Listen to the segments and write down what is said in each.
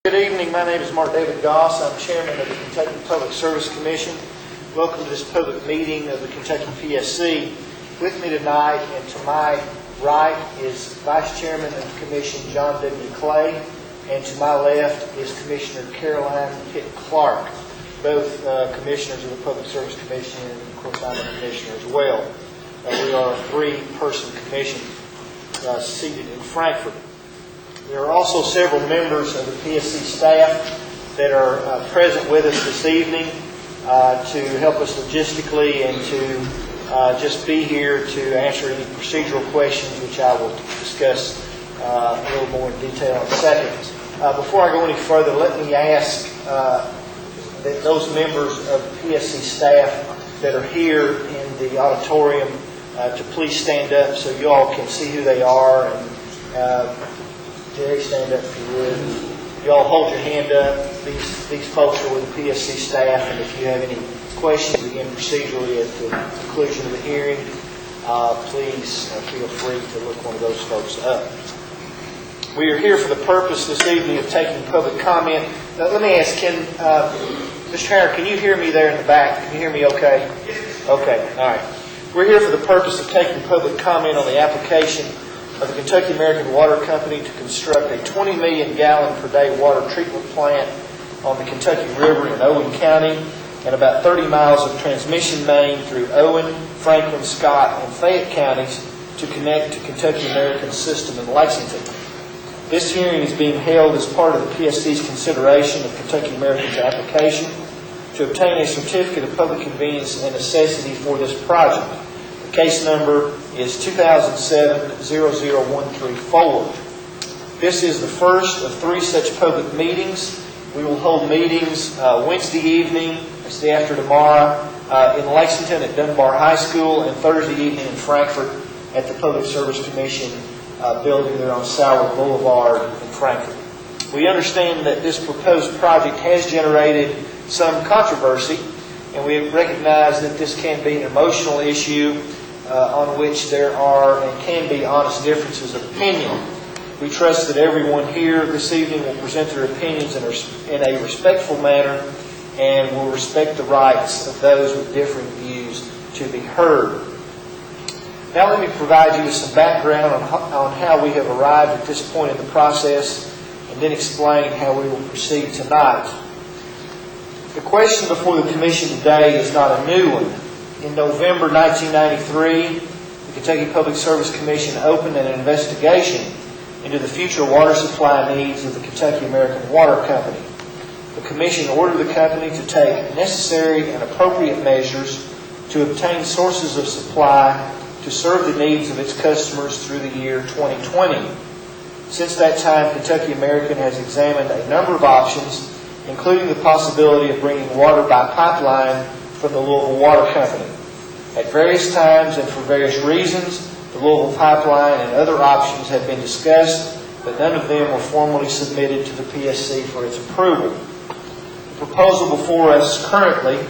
Good evening. My name is Mark David Goss. I'm Chairman of the Kentucky Public Service Commission. Welcome to this public meeting of the Kentucky PSC. With me tonight and to my right is Vice Chairman of the Commission, John W. Clay, and to my left is Commissioner Caroline Pitt Clark, both commissioners of the Public Service Commission, and of course I'm a commissioner as well. We are a three-person commission seated in Frankfort. There are also several members of the PSC staff that are present with us this evening to help us logistically and to just be here to answer any procedural questions, which I will discuss a little more in detail in a second. Before I go any further, let me ask that those members of the PSC staff that are here in the auditorium to please stand up so you all can see who they are. And Jerry, stand up if you would. You all hold your hand up. These folks are with the PSC staff, and if you have any questions, again, procedurally at the conclusion of the hearing, please feel free to look one of those folks up. We are here for the purpose this evening of taking public comment. Now, let me ask, Mr. Harris, can you hear me there in the back? Can you hear me okay? Okay, all right. We're here for the purpose of taking public comment on the application of the Kentucky American Water Company to construct a 20 million gallon per day water treatment plant on the Kentucky River in Owenton County and about 30 miles of transmission main through Owen, Franklin, Scott, and Fayette counties to connect to Kentucky American's system in Lexington. This hearing is being held as part of the PSC's consideration of Kentucky American's application to obtain a certificate of public convenience and necessity for this project. The case number is 2007-00134. This is the first of three such public meetings. We will hold meetings Wednesday evening, that's the day after tomorrow, in Lexington at Dunbar High School, and Thursday evening in Frankfort at the Public Service Commission building there on Sauer Boulevard in Frankfort. We understand that this proposed project has generated some controversy, and we recognize that this can be an emotional issue on which there are and can be honest differences of opinion. We trust that everyone here this evening will present their opinions in a respectful manner and will respect the rights of those with differing views to be heard. Now let me provide you with some background on how we have arrived at this point in the process, and then explain how we will proceed tonight. The question before the Commission today is not a new one. In November 1993, the Kentucky Public Service Commission opened an investigation into the future water supply needs of the Kentucky American Water Company. The Commission ordered the company to take necessary and appropriate measures to obtain sources of supply to serve the needs of its customers through the year 2020. Since that time, Kentucky American has examined a number of options, including the possibility of bringing water by pipeline from the Louisville Water Company. At various times and for various reasons, the Louisville Pipeline and other options have been discussed, but none of them were formally submitted to the PSC for its approval. The proposal before us currently,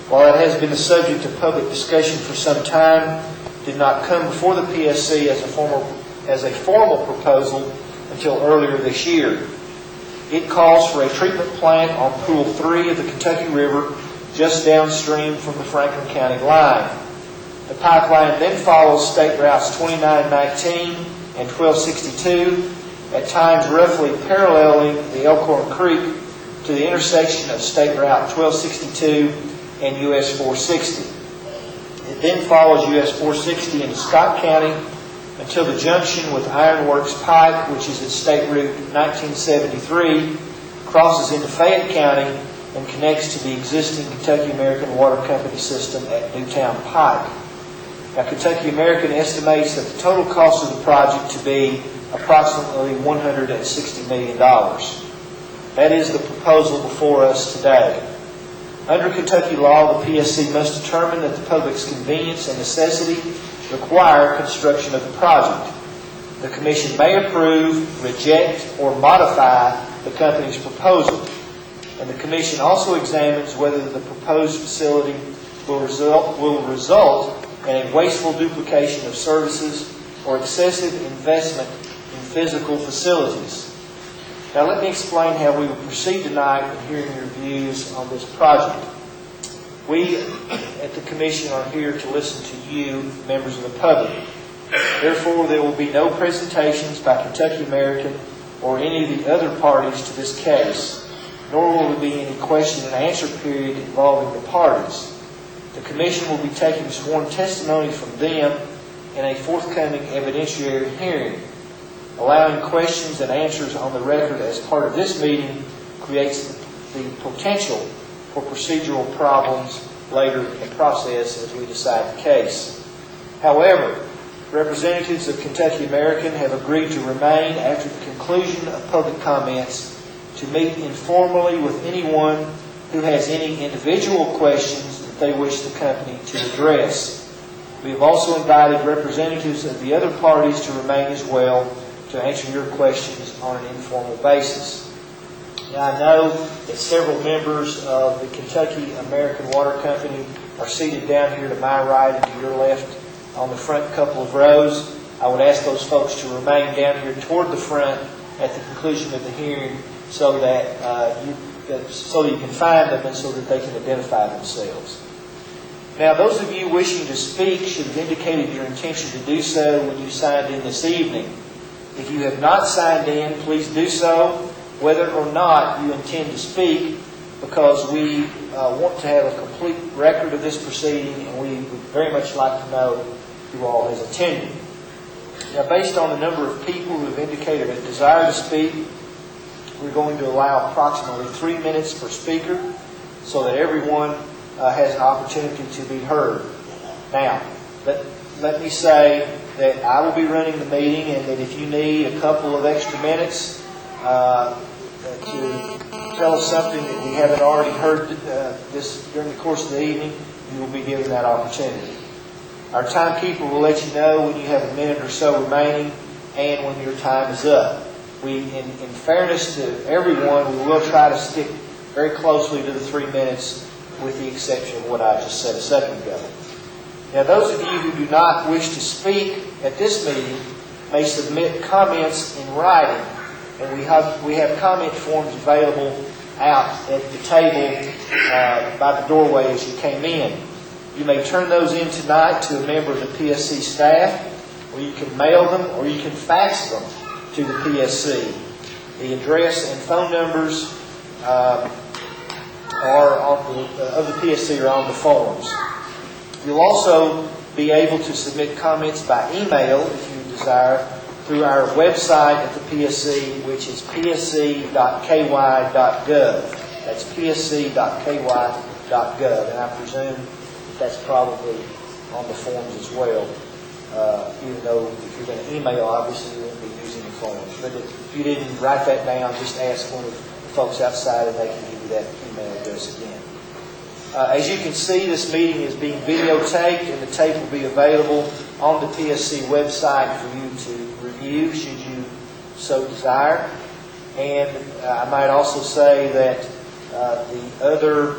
while it has been the subject of public discussion for some time, did not come before the PSC as a formal proposal until earlier this year. It calls for a treatment plant on Pool 3 of the Kentucky River, just downstream from the Franklin County line. The pipeline then follows State Routes 2919 and 1262, at times roughly paralleling the Elkhorn Creek to the intersection of State Route 1262 and US 460. It then follows US 460 into Scott County until the junction with Ironworks Pike, which is at State Route 1973, crosses into Fayette County and connects to the existing Kentucky American Water Company system at Newtown Pike. Now, Kentucky American estimates that the total cost of the project to be approximately $160 million. That is the proposal before us today. Under Kentucky law, the PSC must determine that the public's convenience and necessity require construction of the project. The Commission may approve, reject, or modify the company's proposal. And the Commission also examines whether the proposed facility will result in a wasteful duplication of services or excessive investment in physical facilities. Now let me explain how we will proceed tonight in hearing your views on this project. We at the Commission are here to listen to you, members of the public. Therefore, there will be no presentations by Kentucky American or any of the other parties to this case, nor will there be any question and answer period involving the parties. The Commission will be taking sworn testimony from them in a forthcoming evidentiary hearing. Allowing questions and answers on the record as part of this meeting creates the potential for procedural problems later in the process as we decide the case. However, representatives of Kentucky American have agreed to remain after the conclusion of public comments to meet informally with anyone who has any individual questions that they wish the company to address. We have also invited representatives of the other parties to remain as well to answer your questions on an informal basis. Now, I know that several members of the Kentucky American Water Company are seated down here to my right and to your left on the front couple of rows. I would ask those folks to remain down here toward the front at the conclusion of the hearing so that you can find them and so that they can identify themselves. Now, those of you wishing to speak should have indicated your intention to do so when you signed in this evening. If you have not signed in, please do so, whether or not you intend to speak, because we want to have a complete record of this proceeding, and we would very much like to know who all has attended. Now, based on the number of people who have indicated a desire to speak, we're going to allow approximately 3 minutes per speaker so that everyone has an opportunity to be heard. Now, let me say that I will be running the meeting, and that if you need a couple of extra minutes to tell us something that we haven't already heard during the course of the evening, you will be given that opportunity. Our timekeeper will let you know when you have a minute or so remaining and when your time is up. In fairness to everyone, we will try to stick very closely to the 3 minutes, with the exception of what I just said a second ago. Now, those of you who do not wish to speak at this meeting may submit comments in writing, and we have comment forms available out at the table by the doorway as you came in. You may turn those in tonight to a member of the PSC staff, or you can mail them, or you can fax them to the PSC. The address and phone numbers of the PSC are on the forms. You'll also be able to submit comments by email, if you desire, through our website at the PSC, which is psc.ky.gov. That's psc.ky.gov, and I presume that's probably on the forms as well. Even though if you're going to email, obviously you won't be using the forms. But if you didn't write that down, just ask one of the folks outside and they can give you that email address again. As you can see, this meeting is being videotaped, and the tape will be available on the PSC website for you to review should you so desire. And I might also say that the other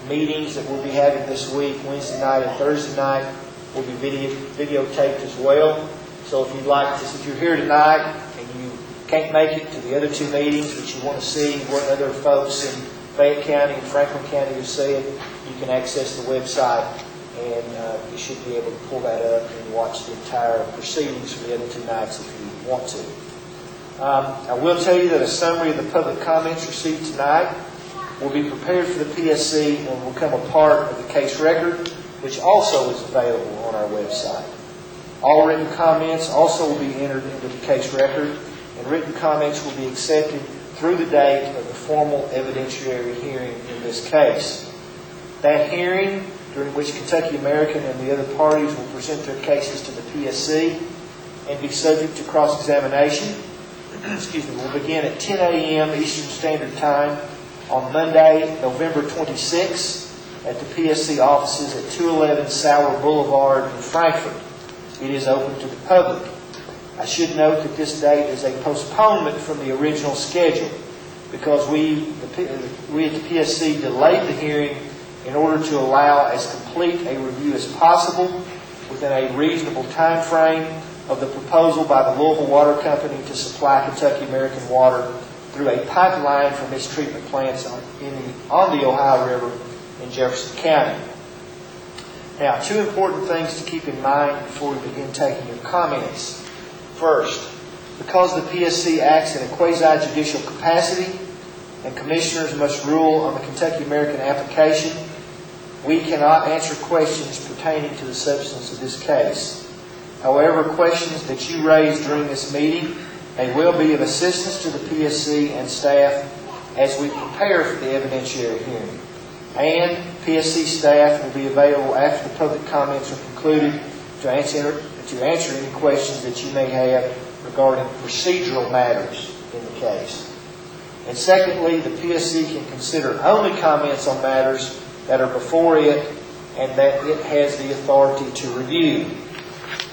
meetings that we'll be having this week, Wednesday night and Thursday night, will be videotaped as well. So if you'd like to, if you're here tonight and you can't make it to the other 2 meetings, but you want to see what other folks in Fayette County and Franklin County have said, you can access the website, and you should be able to pull that up and watch the entire proceedings for the other 2 nights if you want to. I will tell you that a summary of the public comments received tonight will be prepared for the PSC and will become a part of the case record, which also is available on our website. All written comments also will be entered into the case record, and written comments will be accepted through the date of the formal evidentiary hearing in this case. That hearing, during which Kentucky American and the other parties will present their cases to the PSC and be subject to cross-examination, will begin at 10 a.m. Eastern Standard Time on Monday, November 26th, at the PSC offices at 211 Sauer Boulevard in Frankfort. It is open to the public. I should note that this date is a postponement from the original schedule because we at the PSC delayed the hearing in order to allow as complete a review as possible within a reasonable time frame of the proposal by the Louisville Water Company to supply Kentucky American water through a pipeline from its treatment plants on the Ohio River in Jefferson County. Now, two important things to keep in mind before we begin taking your comments. First, because the PSC acts in a quasi-judicial capacity and commissioners must rule on the Kentucky American application, we cannot answer questions pertaining to the substance of this case. However, questions that you raise during this meeting may well be of assistance to the PSC and staff as we prepare for the evidentiary hearing. And PSC staff will be available after the public comments are concluded to answer any questions that you may have regarding procedural matters in the case. And secondly, the PSC can consider only comments on matters that are before it and that it has the authority to review.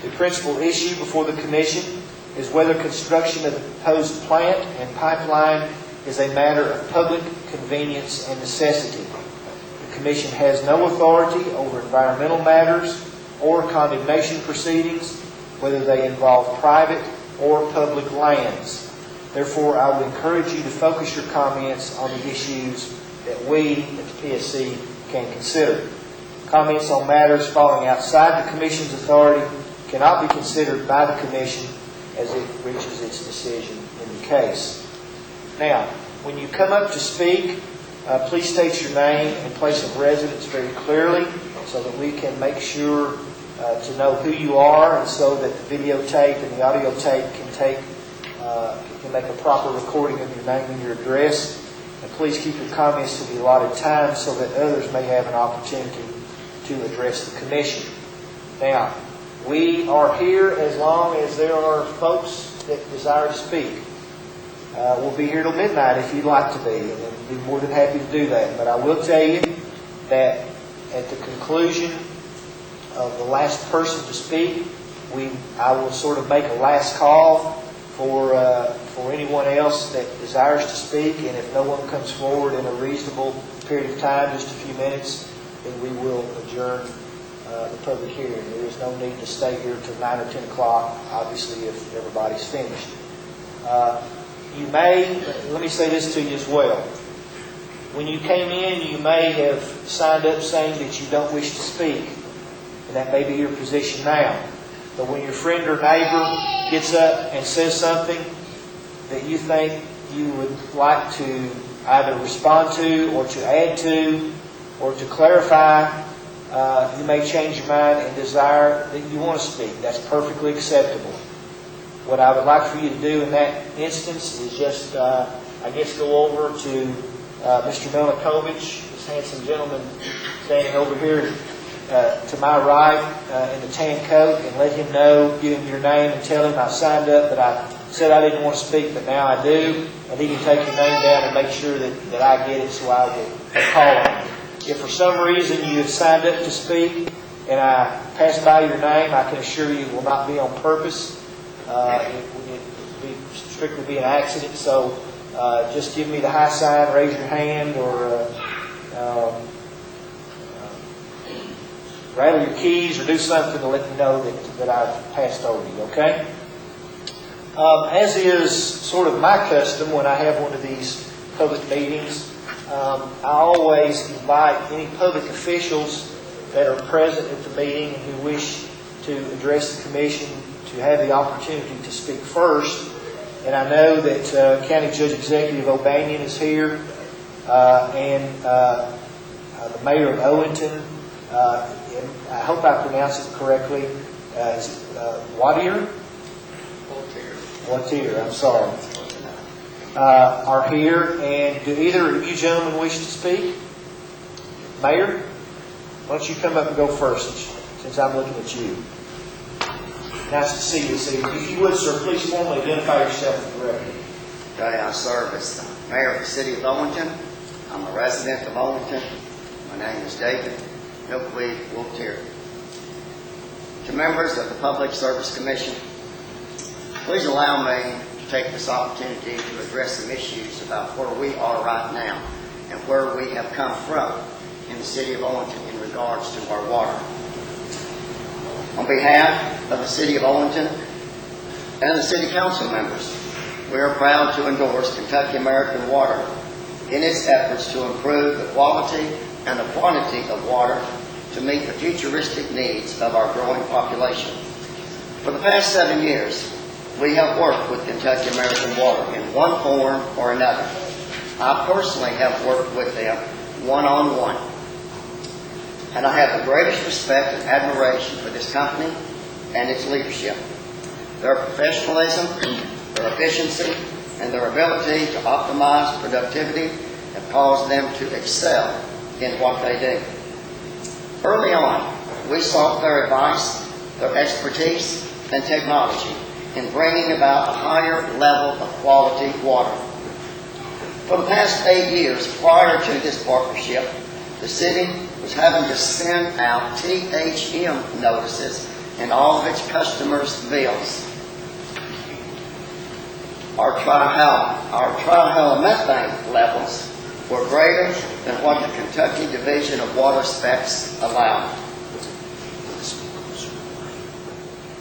The principal issue before the Commission is whether construction of the proposed plant and pipeline is a matter of public convenience and necessity. The Commission has no authority over environmental matters or condemnation proceedings, whether they involve private or public lands. Therefore, I would encourage you to focus your comments on the issues that we at the PSC can consider. Comments on matters falling outside the Commission's authority cannot be considered by the Commission as it reaches its decision in the case. Now, when you come up to speak, please state your name and place of residence very clearly so that we can make sure to know who you are and so that the videotape and the audio tape can make a proper recording of your name and your address. And please keep your comments to the allotted time so that others may have an opportunity to address the Commission. Now, we are here as long as there are folks that desire to speak. We'll be here till midnight if you'd like to be, and we'd be more than happy to do that. But I will tell you that at the conclusion of the last person to speak, I will sort of make a last call for anyone else that desires to speak, and if no one comes forward in a reasonable period of time, just a few minutes, then we will adjourn the public hearing. There is no need to stay here till 9 or 10 o'clock, obviously, if everybody's finished. Let me say this to you as well. When you came in, you may have signed up saying that you don't wish to speak, and that may be your position now. But when your friend or neighbor gets up and says something that you think you would like to either respond to or to add to or to clarify, you may change your mind and desire that you want to speak. That's perfectly acceptable. What I would like for you to do in that instance is just, go over to Mr. Milikovic, this handsome gentleman standing over here to my right in the tan coat, and let him know, give him your name and tell him I signed up, but I said I didn't want to speak, but now I do. And he can take your name down and make sure that I get it so I will call on you. If for some reason you have signed up to speak and I pass by your name, I can assure you it will not be on purpose. It will strictly be an accident. So just give me the high sign, raise your hand, or rattle your keys, or do something to let me know that I've passed over you, okay? As is sort of my custom when I have one of these public meetings, I always invite any public officials that are present at the meeting and who wish to address the Commission to have the opportunity to speak first. And I know that County Judge Executive O'Banion is here, and the Mayor of Owenton, I hope I pronounce it correctly, is it Watier? Watier, I'm sorry. Are here, and do either of you gentlemen wish to speak? Mayor, why don't you come up and go first, since I'm looking at you. Nice to see you this evening. If you would, sir, please formally identify yourself for the record. Okay, I serve as the mayor of the city of Owenton. I'm a resident of Owenton. My name is David Milkweed Woltier. To members of the Public Service Commission, please allow me to take this opportunity to address some issues about where we are right now and where we have come from in the city of Owenton in regards to our water. On behalf of the city of Owenton and the city council members, we are proud to endorse Kentucky American Water in its efforts to improve the quality and the quantity of water to meet the futuristic needs of our growing population. For the past 7 years, we have worked with Kentucky American Water in one form or another. I personally have worked with them one-on-one, and I have the greatest respect and admiration for this company and its leadership. Their professionalism, their efficiency, and their ability to optimize productivity have caused them to excel in what they do. Early on, we sought their advice, their expertise, and technology in bringing about a higher level of quality water. For the past 8 years prior to this partnership, the city was having to send out THM notices in all of its customers' bills. Our trihalometane levels were greater than what the Kentucky Division of Water Specs allowed.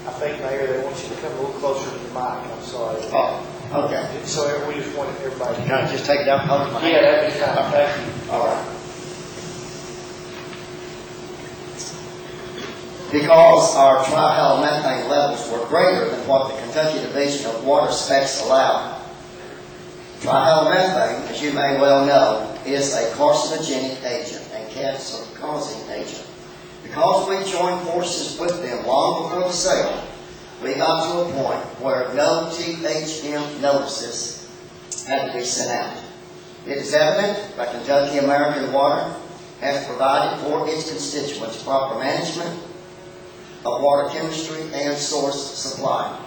I think, Mayor, they want you to come a little closer to the mic. I'm sorry. Oh, okay. So we just want everybody to... Can I just take it out and hold it in my hand? Yeah, that'd be fine. Thank you. All right. Because our trihalometane levels were greater than what the Kentucky Division of Water Specs allowed. Trihalometane, as you may well know, is a carcinogenic agent and cancer-causing agent. Because we joined forces with them long before the sale, we got to a point where no THM notices had to be sent out. It is evident that Kentucky American Water has provided for its constituents proper management of water chemistry and source supply.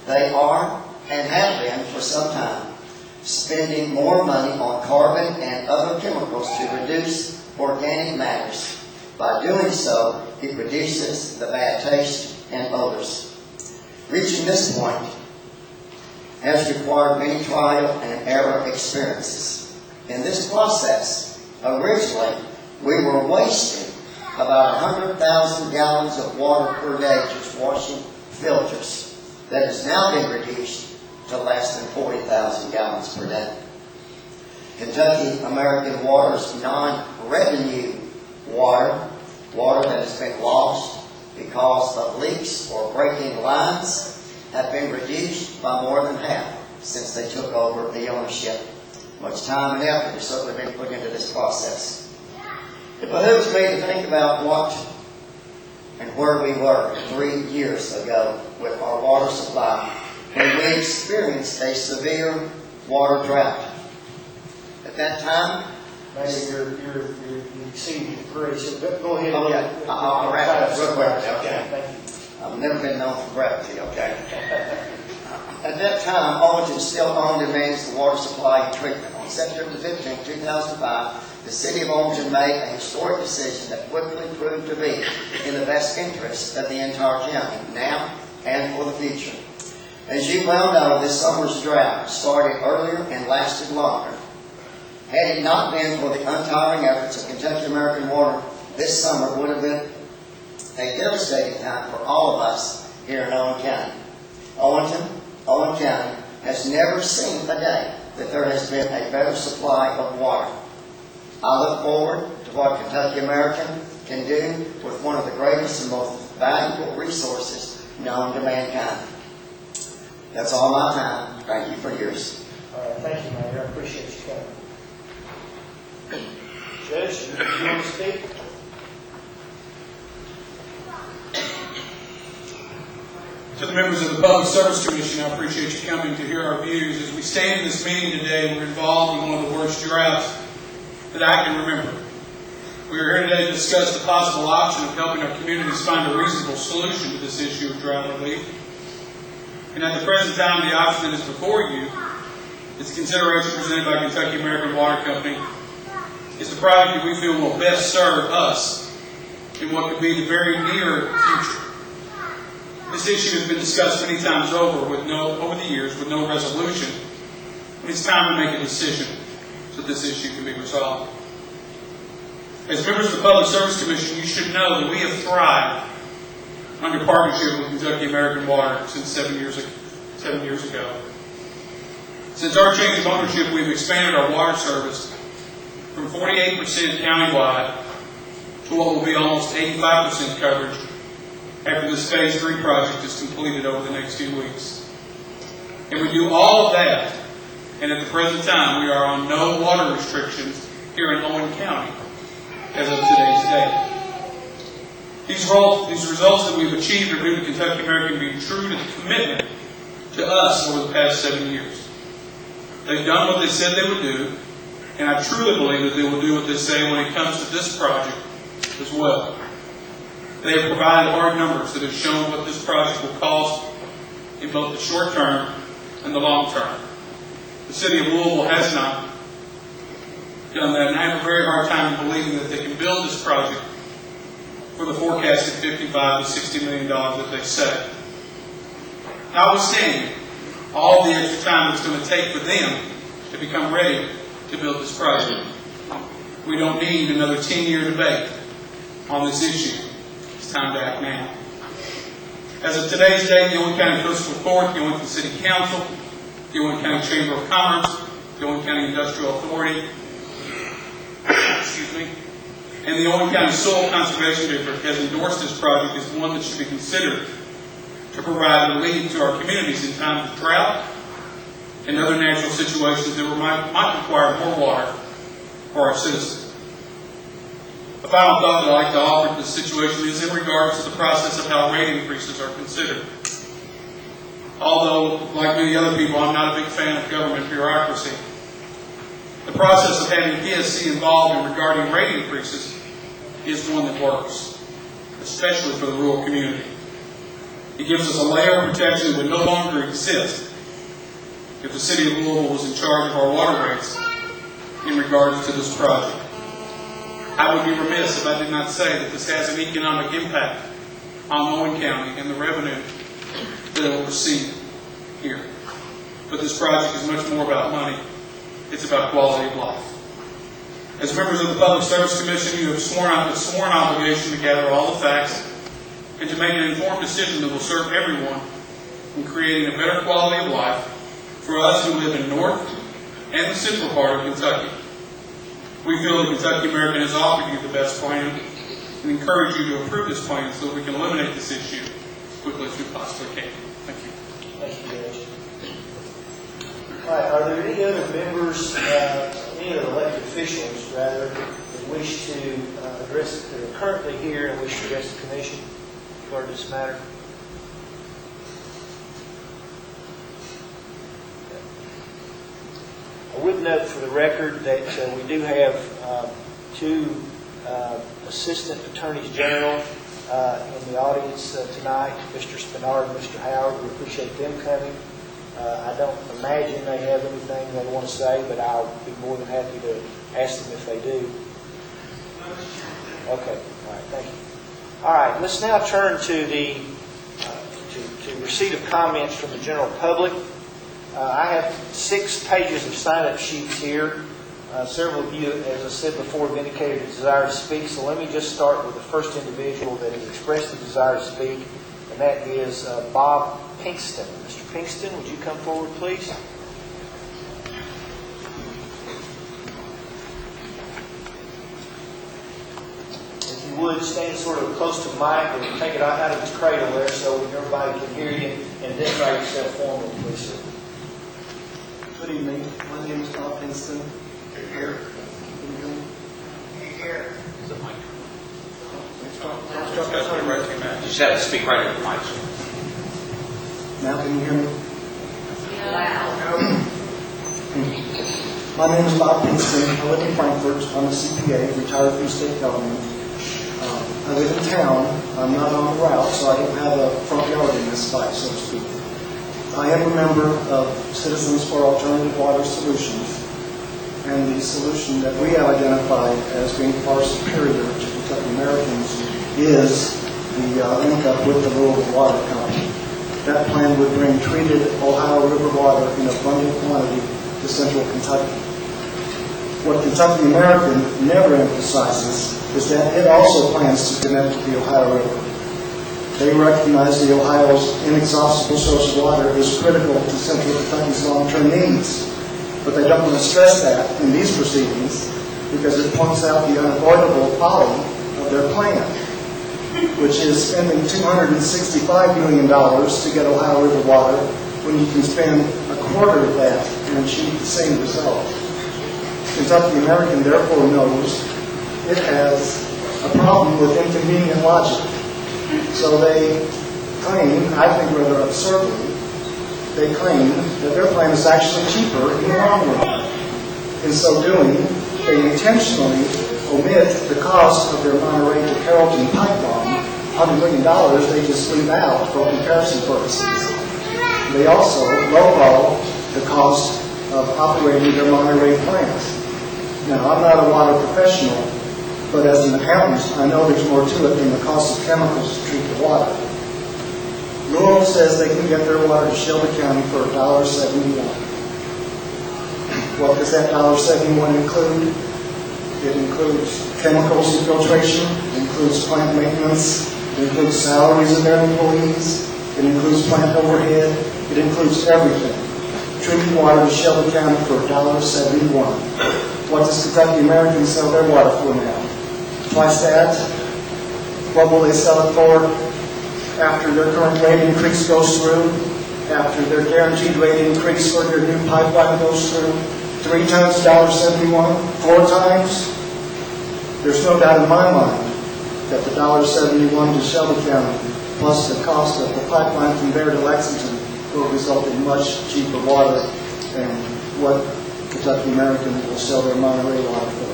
They are, and have been for some time, spending more money on carbon and other chemicals to reduce organic matters. By doing so, it reduces the bad taste and odors. Reaching this point has required many trial and error experiences. In this process, originally, we were wasting about 100,000 gallons of water per day just washing filters. That has now been reduced to less than 40,000 gallons per day. Kentucky American Water's non-revenue water that has been lost because of leaks or breaking lines, have been reduced by more than half since they took over the ownership. Much time and effort has certainly been put into this process. It behooves me to think about what and where we were 3 years ago with our water supply when we experienced a severe water drought. At that time, Mayor, you exceeded your grace. So go ahead. Okay, I'll wrap it up real quick. Okay. Thank you. I've never been known for brevity, okay? At that time, Owenton still owned and managed the water supply and treatment. On September 15, 2005, the city of Owenton made a historic decision that quickly proved to be in the best interest of the entire county, now and for the future. As you well know, this summer's drought started earlier and lasted longer. Had it not been for the untiring efforts of Kentucky American Water, this summer would have been a devastating time for all of us here in Owen County. Owen County has never seen a day that there has been a better supply of water. I look forward to what Kentucky American can do with one of the greatest and most valuable resources known to mankind. That's all my time. Thank you for yours. All right, thank you, Mayor. I appreciate you coming. Judge, do you want to speak? To the members of the Public Service Commission, I appreciate you coming to hear our views. As we stand in this meeting today, we're involved in one of the worst droughts that I can remember. We are here today to discuss the possible option of helping our communities find a reasonable solution to this issue of drought relief. And at the present time, the option that is before you is the consideration presented by Kentucky American Water Company. It's the product that we feel will best serve us in what could be the very near future. This issue has been discussed many times over the years with no resolution. It's time to make a decision so this issue can be resolved. As members of the Public Service Commission, you should know that we have thrived under partnership with Kentucky American Water since 7 years ago. Since our change of ownership, we've expanded our water service from 48% countywide to what will be almost 85% coverage after this Phase 3 project is completed over the next few weeks. And we do all of that, and at the present time, we are on no water restrictions here in Owenton County as of today's date. These results that we've achieved are due to Kentucky American being true to the commitment to us over the past 7 years. They've done what they said they would do, and I truly believe that they will do what they say when it comes to this project as well. They have provided hard numbers that have shown what this project will cost in both the short term and the long term. The city of Louisville has not done that, and I have a very hard time believing that they can build this project for the forecasted $55 to $60 million that they say. Notwithstanding all the extra time it's going to take for them to become ready to build this project, we don't need another 10-year debate on this issue. It's time to act now. As of today's date, the Owenton County Coastal Court, the Owenton City Council, the Owenton County Chamber of Commerce, the Owenton County Industrial Authority, and the Owenton County Soil Conservation District has endorsed this project as one that should be considered to provide relief to our communities in times of drought and other natural situations that might require more water for our citizens. The final thought that I'd like to offer to this situation is in regards to the process of how rate increases are considered. Although, like many other people, I'm not a big fan of government bureaucracy. The process of having PSC involved in regarding rate increases is one that works, especially for the rural community. It gives us a layer of protection that would no longer exist if the city of Louisville was in charge of our water rates in regards to this project. I would be remiss if I did not say that this has an economic impact on Owenton County and the revenue that it will receive here. But this project is much more about money. It's about quality of life. As members of the Public Service Commission, you have a sworn obligation to gather all the facts and to make an informed decision that will serve everyone in creating a better quality of life for us who live in North and the central part of Kentucky. We feel that Kentucky American has offered you the best plan and encourage you to approve this plan so that we can eliminate this issue as quickly as we possibly can. Thank you. Thank you, Judge. All right, are there any other members, any other elected officials, rather, that wish to address, that are currently here and wish to address the commission regarding this matter? I would note for the record that we do have two Assistant Attorneys General in the audience tonight, Mr. Spinard and Mr. Howard. We appreciate them coming. I don't imagine they have anything they want to say, but I'll be more than happy to ask them if they do. Okay. All right. Thank you. All right. Let's now turn to the to receipt of comments from the general public. I have 6 pages of sign-up sheets here. Several of you, as I said before, have indicated a desire to speak. So let me just start with the first individual that has expressed a desire to speak, and that is Bob Kingston. Mr. Kingston, would you come forward, please? If you would, stand sort of close to the mic or take it out of its cradle there so everybody can hear you, and identify yourself formally, please, sir. Good evening. My name is Bob Kingston. Here. Here. Is it Mike? You just have to speak right into the mic. Now can you hear me? My name is Bob Kingston. I live in Frankfort. I'm a CPA, retired from state government. I live in town. I'm not on the route, so I don't have a front yard in this fight, so to speak. I am a member of Citizens for Alternative Water Solutions, and the solution that we have identified as being far superior to Kentucky Americans is the link-up with the Louisville Water Company. That plan would bring treated Ohio River water in abundant quantity to central Kentucky. What Kentucky American never emphasizes is that it also plans to connect to the Ohio River. They recognize that Ohio's inexhaustible source of water is critical to Central Kentucky's long-term needs. But they don't want to stress that in these proceedings because it points out the unavoidable folly of their plan, which is spending $265 million to get Ohio River water when you can spend a quarter of that and achieve the same result. Kentucky American therefore knows it has a problem with inconvenient logic. So they claim, I think rather absurdly, they claim that their plan is actually cheaper in the long run. In so doing, they intentionally omit the cost of their Monterey to Carrollton pipeline, $100 million they just leave out for comparison purposes. They also lowball the cost of operating their Monterey plant. Now, I'm not a water professional, but as an accountant, I know there's more to it than the cost of chemicals to treat the water. Louisville says they can get their water to Shelby County for $1.71. What does that $1.71 include? It includes chemicals and filtration, it includes plant maintenance, it includes salaries of their employees, it includes plant overhead, it includes everything. Treating water to Shelby County for $1.71. What does Kentucky American sell their water for now? Twice that. What will they sell it for after their current rate increase goes through? After their guaranteed rate increase for their new pipeline goes through? 3 times $1.71? 4 times? There's no doubt in my mind that the $1.71 to Shelby County plus the cost of the pipeline from there to Lexington will result in much cheaper water than what Kentucky American will sell their Monterey water for.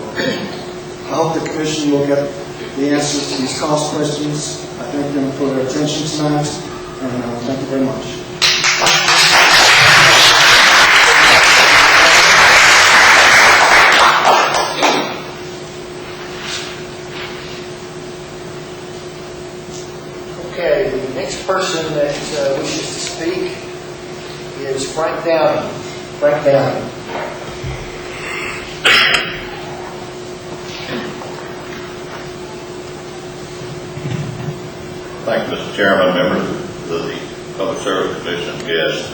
I hope the Commission will get the answers to these cost questions. I thank them for their attention tonight, and thank you very much. Okay, the next person that wishes to speak is Frank Downey. Frank Downey. Thank you, Mr. Chairman, members of the Public Service Commission, guests.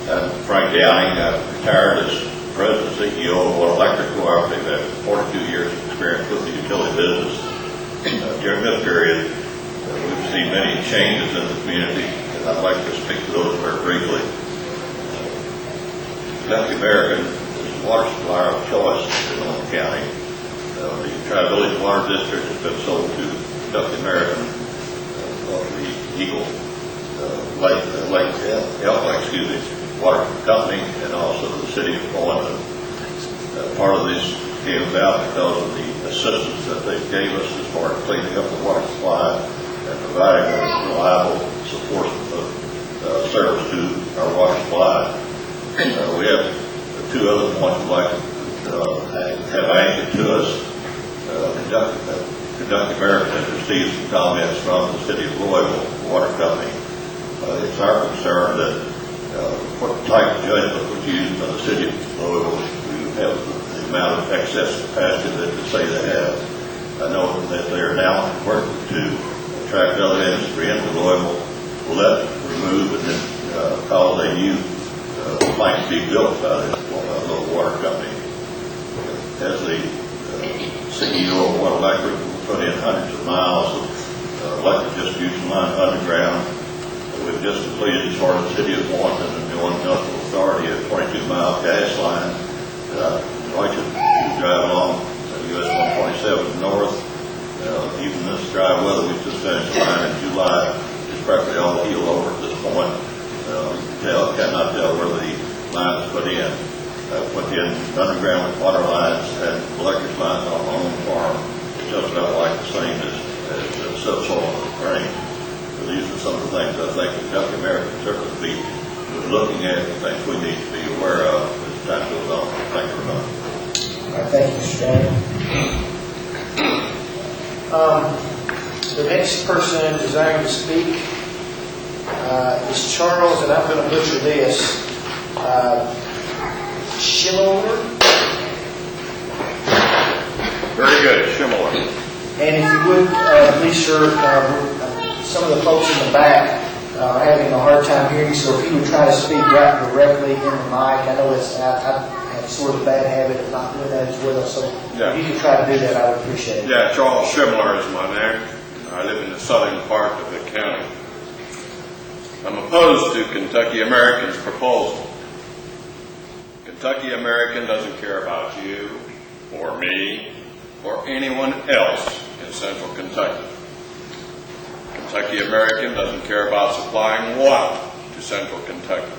I'm Frank Downing. I'm retired as President and CEO of Water Electric Cooperative. I have 42 years of experience with the utility business. During this period, we've seen many changes in the community, and I'd like to speak to those very briefly. Kentucky American is the water supplier of choice in Owenton County. The Tri-Village Water District has been sold to Kentucky American of the Eagle Water Company, and also the city of Owenton. Part of this came about because of the assistance that they gave us as far as cleaning up the water supply and providing a reliable support of service to our water supply. We have 2 other points we'd like to have anchored to us. Kentucky American has received some comments from the city of Louisville Water Company. It's our concern that what type of judgment was used by the city of Louisville to have the amount of excess capacity that they say they have. I know that they are now working to attract other industry into Louisville. Will that remove and then cause a new plant to be built by the local water company? As the CEO of Water Electric, put in hundreds of miles of electric distribution line underground. We've just completed, as far as the city of Owenton and the Owenton Municipal Authority, a 22-mile gas line. I'd like to drive along US 127 north. Even this dry weather, we just finished the line in July. It's practically all healed over at this point. Cannot tell where the line is put in. Put in underground water lines and electric lines on my own farm. Just about like the same as subsoil rain. So these are some of the things I think Kentucky American certainly be looking at, and things we need to be aware of as time goes on. Thank you very much. All right, thank you, Mr. Downey. The next person desiring to speak is Charles, and I'm going to butcher this, Schimmer. Very good, Schimmer. And if you would, please, sir, some of the folks in the back are having a hard time hearing, so if you would try to speak right directly in the mic. I know I have sort of a bad habit of not doing that as well, so Yeah. if you could try to do that, I would appreciate it. Yeah, Charles Schimler is my name. I live in the southern part of the county. I'm opposed to Kentucky American's proposal. Kentucky American doesn't care about you or me or anyone else in central Kentucky. Kentucky American doesn't care about supplying water to central Kentucky.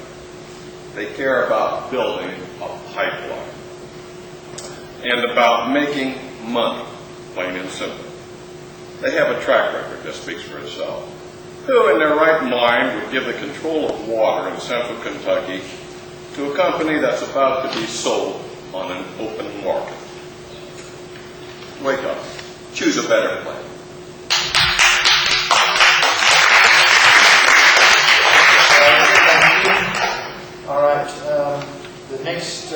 They care about building a pipeline and about making money, plain and simple. They have a track record that speaks for itself. Who in their right mind would give the control of water in central Kentucky to a company that's about to be sold on an open market? Wake up. Choose a better plan. All right, the next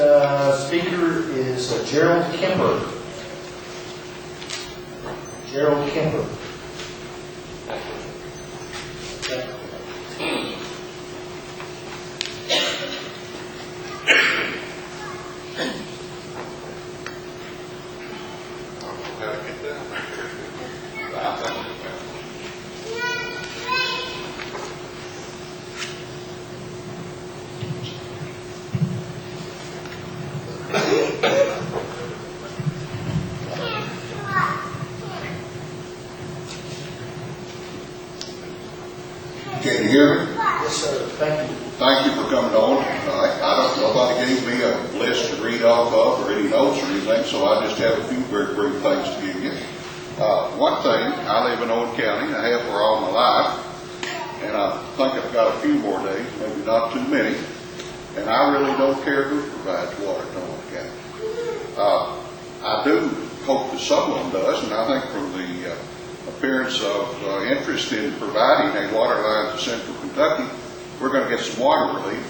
speaker is Gerald Kemper. Gerald Kemper. Can you hear me? Yes, sir. Thank you. Thank you for coming on tonight. Nobody gave me a list to read off of or any notes or anything, so I just have a few very brief things to give you. One thing, I live in Owenton County, I have for all my life, and I think I've got a few more days, maybe not too many, and I really don't care who provides water to Owenton County. I do hope that someone does, and I think from the appearance of interest in providing a water line to central Kentucky, we're going to get some water relief.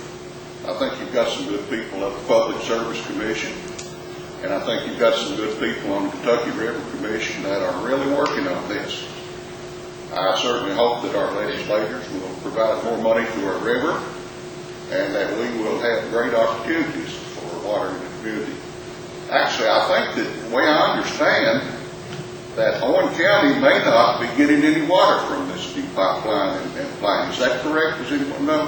I think you've got some good people at the Public Service Commission, and I think you've got some good people on the Kentucky River Commission that are really working on this. I certainly hope that our legislators will provide more money to our river and that we will have great opportunities for water in the community. Actually, I think that the way I understand that Owenton County may not be getting any water from this new pipeline and plant. Is that correct? Does anyone know?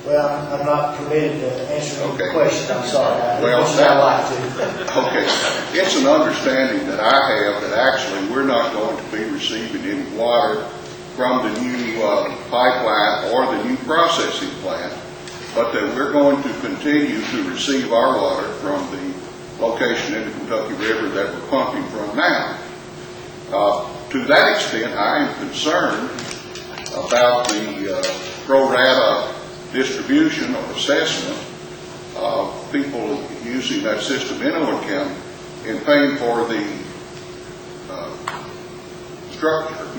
Well, I'm not permitted to answer the Okay. question. I'm sorry. Well, I'd like to. Okay, it's an understanding that I have that actually we're not going to be receiving any water from the new pipeline or the new processing plant, but that we're going to continue to receive our water from the location in the Kentucky River that we're pumping from now. To that extent, I am concerned about the pro rata distribution or assessment of people using that system in Owenton County in paying for the structure, the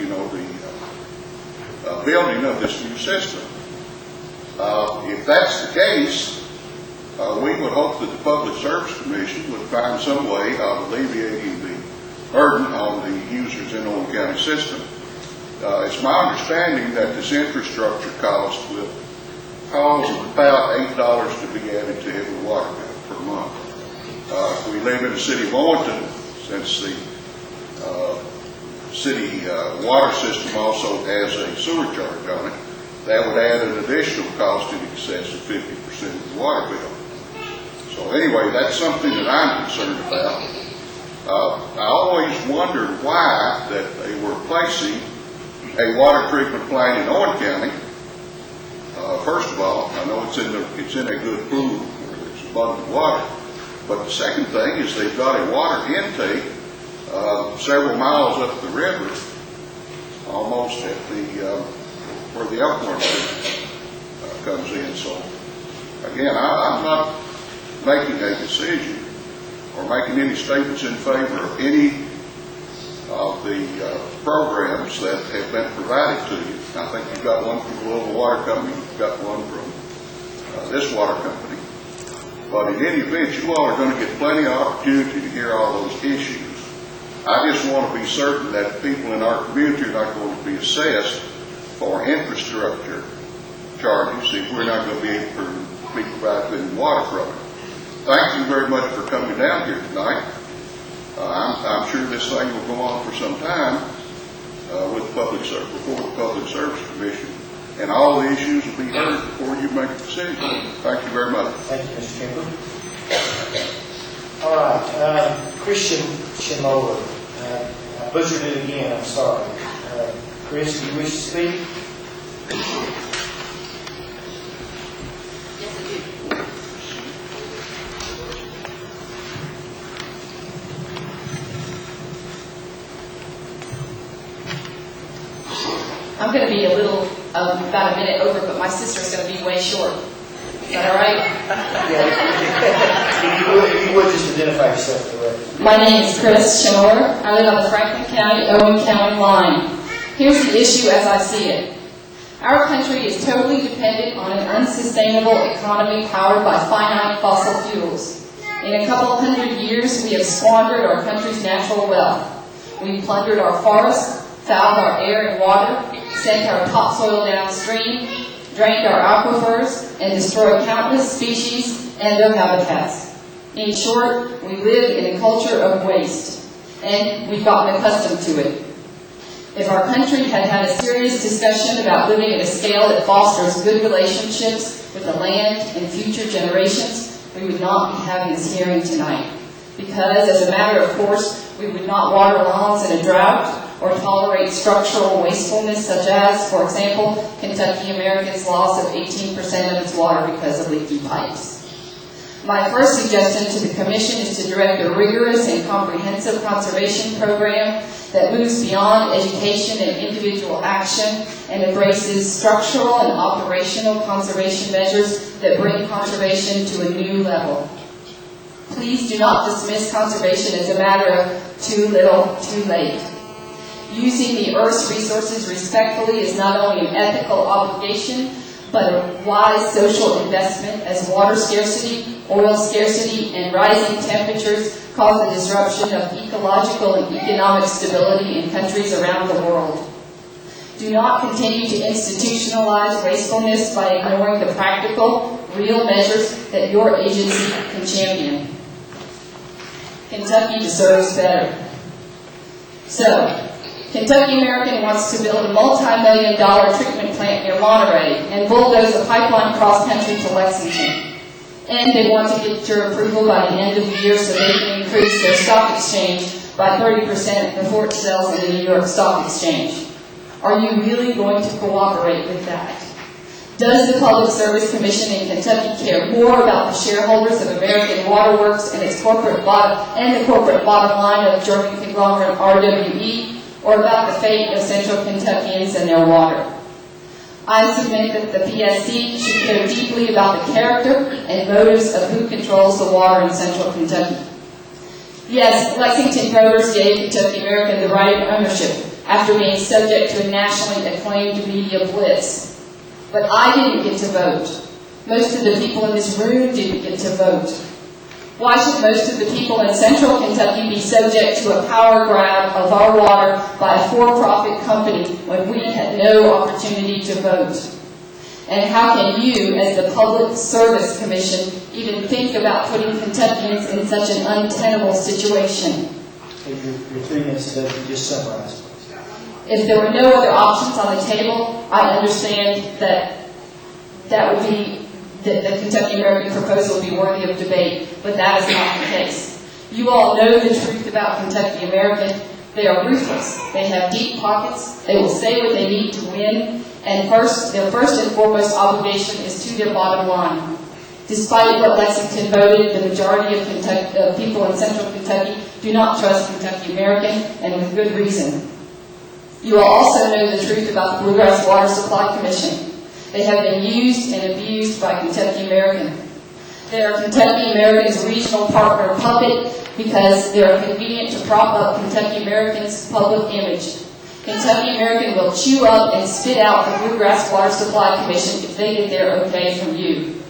building of this new system. If that's the case, we would hope that the Public Service Commission would find some way of alleviating the burden on the users in the Owenton County system. It's my understanding that this infrastructure cost will cause about $8 to be added to every water bill per month. If we live in the city of Owenton, since the city water system also has a sewer charge on it, that would add an additional cost in excess of 50% of the water bill. So anyway, that's something that I'm concerned about. I always wondered why that they were placing a water treatment plant in Owenton County. First of all, I know it's in a good pool where there's abundant water. But the second thing is they've got a water intake several miles up the river, almost at the where the Elkhorn comes in. So again, I'm not making a decision or making any statements in favor of any of the programs that have been provided to you. I think you've got one from the Louisville Water Company, you've got one from this water company. But in any event, you all are going to get plenty of opportunity to hear all those issues. I just want to be certain that people in our community are not going to be assessed for infrastructure charges if we're not going to be able to provide clean water from it. Thank you very much for coming down here tonight. I'm sure this thing will go on for some time with public service, before the Public Service Commission, and all the issues will be heard before you make a decision. Thank you very much. Thank you, Mr. Kemper. All right, Christian Shimola. I butchered it again, I'm sorry. Chris, do you wish to speak? I'm going to be a little, about a minute over, but my sister's going to be way short. Is that all right? Yeah, you would just identify yourself correctly. My name is Chris Shimola. I live on the Franklin County, Owenton County line. Here's the issue as I see it. Our country is totally dependent on an unsustainable economy powered by finite fossil fuels. In a couple hundred years, we have squandered our country's natural wealth. We've plundered our forests, fouled our air and water, sent our topsoil downstream, drained our aquifers, and destroyed countless species and their habitats. In short, we live in a culture of waste, and we've gotten accustomed to it. If our country had had a serious discussion about living at a scale that fosters good relationships with the land and future generations, we would not be having this hearing tonight. Because, as a matter of course, we would not water lawns in a drought or tolerate structural wastefulness such as, for example, Kentucky American's loss of 18% of its water because of leaky pipes. My first suggestion to the Commission is to direct a rigorous and comprehensive conservation program that moves beyond education and individual action and embraces structural and operational conservation measures that bring conservation to a new level. Please do not dismiss conservation as a matter of too little, too late. Using the Earth's resources respectfully is not only an ethical obligation, but a wise social investment as water scarcity, oil scarcity, and rising temperatures cause the disruption of ecological and economic stability in countries around the world. Do not continue to institutionalize wastefulness by ignoring the practical, real measures that your agency can champion. Kentucky deserves better. So, Kentucky American wants to build a multi-million-dollar treatment plant near Monterey and bulldoze a pipeline cross-country to Lexington. And they want to get your approval by the end of the year so they can increase their stock exchange by 30% before it sells in the New York Stock Exchange. Are you really going to cooperate with that? Does the Public Service Commission in Kentucky care more about the shareholders of American Water Works and its the corporate bottom line of German conglomerate RWE, or about the fate of Central Kentuckians and their water? I submit that the PSC should care deeply about the character and motives of who controls the water in Central Kentucky. Yes, Lexington voters gave Kentucky American the right of ownership after being subject to a nationally acclaimed media blitz. But I didn't get to vote. Most of the people in this room didn't get to vote. Why should most of the people in Central Kentucky be subject to a power grab of our water by a for-profit company when we had no opportunity to vote? And how can you, as the Public Service Commission, even think about putting Kentuckians in such an untenable situation? Your 3 minutes to just summarize, please. If there were no other options on the table, I understand that would be the Kentucky American proposal would be worthy of debate, but that is not the case. You all know the truth about Kentucky American. They are ruthless. They have deep pockets. They will say what they need to win, and their first and foremost obligation is to their bottom line. Despite what Lexington voted, the majority of people in Central Kentucky do not trust Kentucky American, and with good reason. You will also know the truth about the Bluegrass Water Supply Commission. They have been used and abused by Kentucky American. They are Kentucky American's regional partner puppet because they are convenient to prop up Kentucky American's public image. Kentucky American will chew up and spit out the Bluegrass Water Supply Commission if they get their okay from you.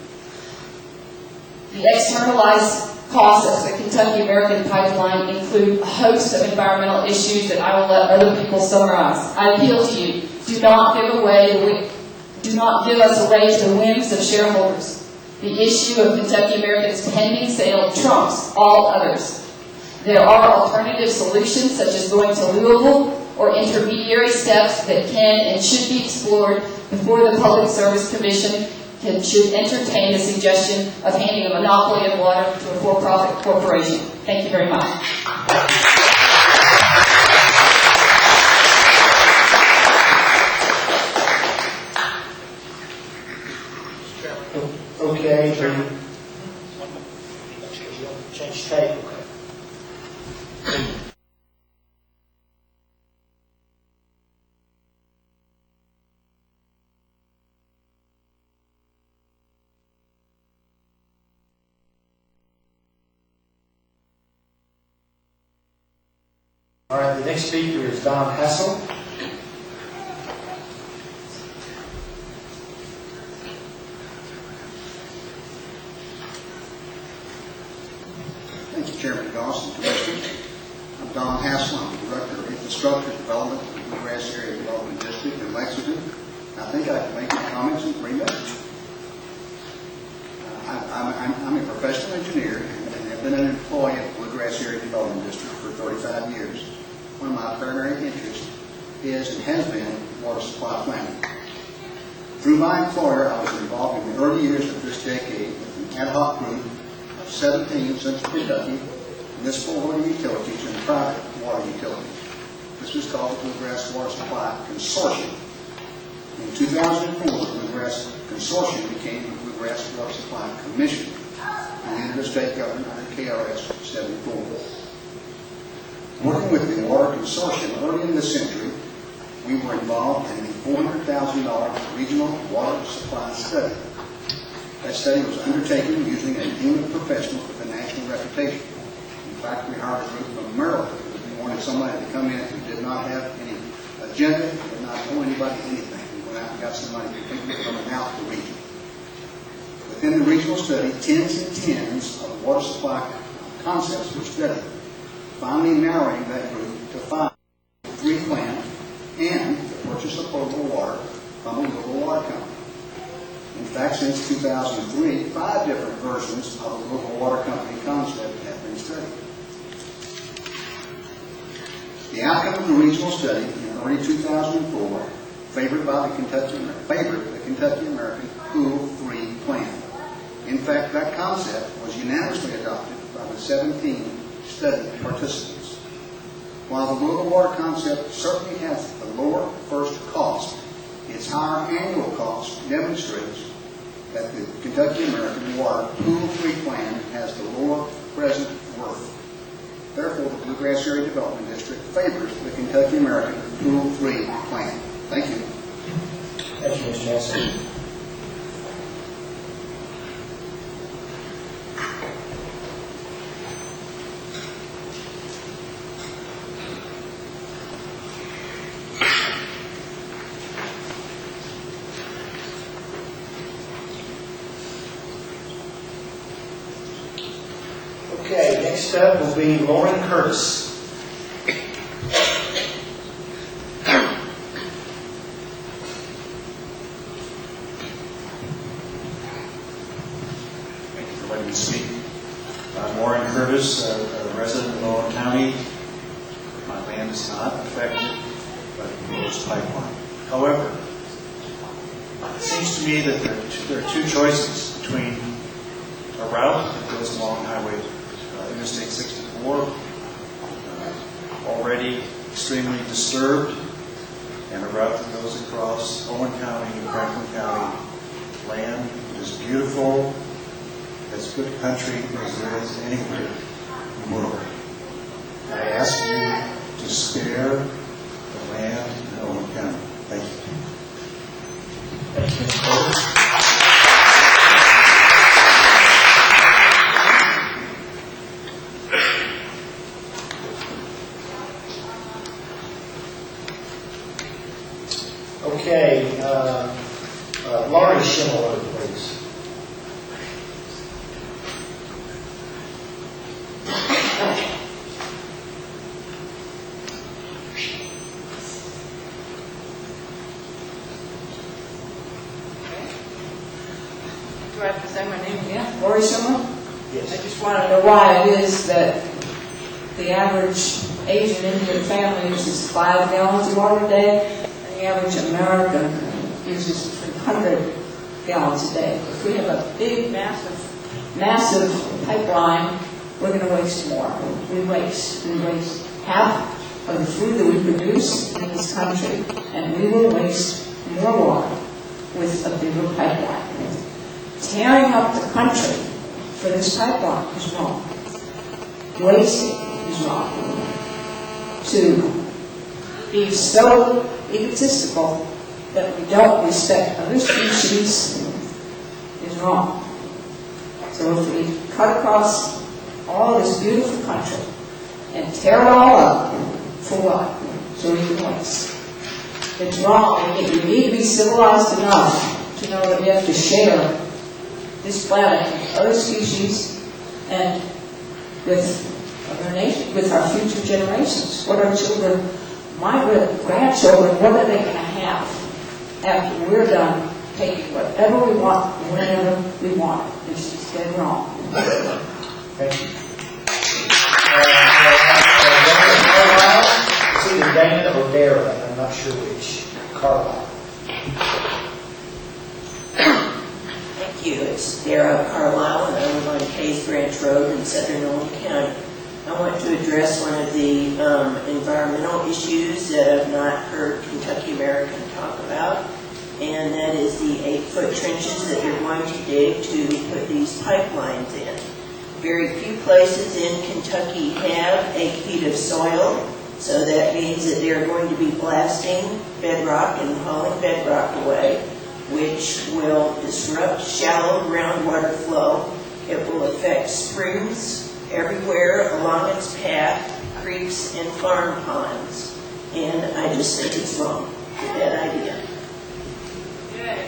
The externalized costs of the Kentucky American Pipeline include a host of environmental issues that I will let other people summarize. I appeal to you, do not give us away to the whims of shareholders. The issue of Kentucky American's pending sale trumps all others. There are alternative solutions such as going to Louisville or intermediary steps that can and should be explored before the Public Service Commission should entertain the suggestion of handing a monopoly of water to a for-profit corporation. Thank you very much. Okay, change tape. All right, the next speaker is Don Hasslin. Thank you, Chairman Goss and Commissioners. I'm Don Hasslin. I'm the Director of Infrastructure Development of the Bluegrass Area Development District in Lexington. I think I can make my comments in 3 minutes. I'm a professional engineer and have been an employee of the Bluegrass Area Development District for 35 years. One of my primary interests is and has been water supply planning. Through my employer, I was involved in the early years of this decade with an ad hoc group of 17 Central Kentucky municipal water utilities and private water utilities. This was called the Bluegrass Water Supply Consortium. In 2004, the Bluegrass Consortium became the Bluegrass Water Supply Commission and entered the state government under KRS 74. Working with the Water Consortium early in the century, we were involved in the $400,000 regional water supply study. That study was undertaken using a team of professionals with a national reputation. In fact, we hired a group from Maryland because we wanted somebody to come in who did not have any agenda, did not owe anybody anything. We went out and got somebody completely from an out the region. Within the regional study, tens and tens of water supply concepts were studied, finally narrowing that group to 5, 3 plant, and the purchase of potable water from a local water company. In fact, since 2003, 5 different versions of a local water company concept have been studied. The outcome of the regional study in early 2004 favored the Kentucky American Pool 3 plan. In fact, that concept was unanimously adopted by the 17 study participants. While the local water concept certainly has the lower first cost, its higher annual cost demonstrates that the Kentucky American Water Pool 3 plan has the lower present worth. Therefore, the Bluegrass Area Development District favors the Kentucky American Pool 3 plan. Thank you. Thank you, Mr. Hasslin. Okay, next up will be Lauren Curtis. Thank you for letting me speak. I'm Warren Curtis, a resident of Owenton County. My land is not affected by the proposed pipeline. However, it seems to me that there are 2 choices between a route that goes along Highway Interstate 64, already extremely disturbed, and a route that goes across Owen County and Franklin County land that is beautiful, as good country as there is anywhere in the world. I ask you to spare the land in Owen County. Thank you. Thank you, Mr. Curtis. Okay, Laurie Schimmeler, please. say my name again? Lori Schumer? Yes. I just want to know why it is that the average Asian Indian family uses 5 gallons of water a day, and the average American uses 300 gallons a day. If we have a big, massive pipeline, we're going to waste more. We waste half of the food that we produce in this country, and we will waste more water with a bigger pipeline. Tearing up the country for this pipeline is wrong. Wasting is wrong. To be so egotistical that we don't respect other species is wrong. So if we cut across all this beautiful country and tear it all up, for what? So we can waste. It's wrong. I think we need to be civilized enough to know that we have to share this planet with other species and with other nations, with our future generations. What our children, my grandchildren, what are they going to have after we're done taking whatever we want, whenever we want it, which is dead wrong. Thank you. It's either Dana or Dara, I'm not sure which. Carlisle. Thank you. It's Dara Carlisle, and I live on Case Branch Road in southern Owenton County. I want to address one of the environmental issues that I've not heard Kentucky American talk about, and that is the 8-foot trenches that you're going to dig to put these pipelines in. Very few places in Kentucky have 8 feet of soil, so that means that they're going to be blasting bedrock and hauling bedrock away, which will disrupt shallow groundwater flow. It will affect springs everywhere along its path, creeks and farm ponds. And I just think it's wrong. It's a bad idea. Good.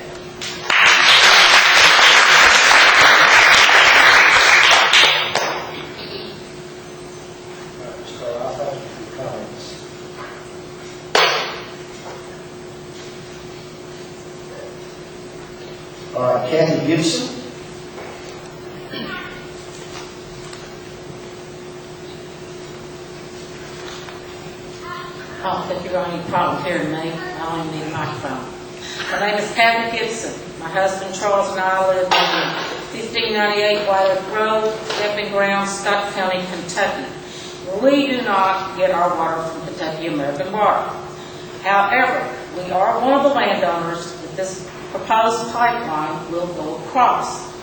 All right, Kathy Gibson. I don't think you're going to have any problem hearing me. I don't even need a microphone. My name is Kathy Kingston. My husband Charles and I live on 1598 White Oak Road, Stepping Ground, Scott County, Kentucky. We do not get our water from Kentucky American Water. However, we are one of the landowners that this proposed pipeline will go across.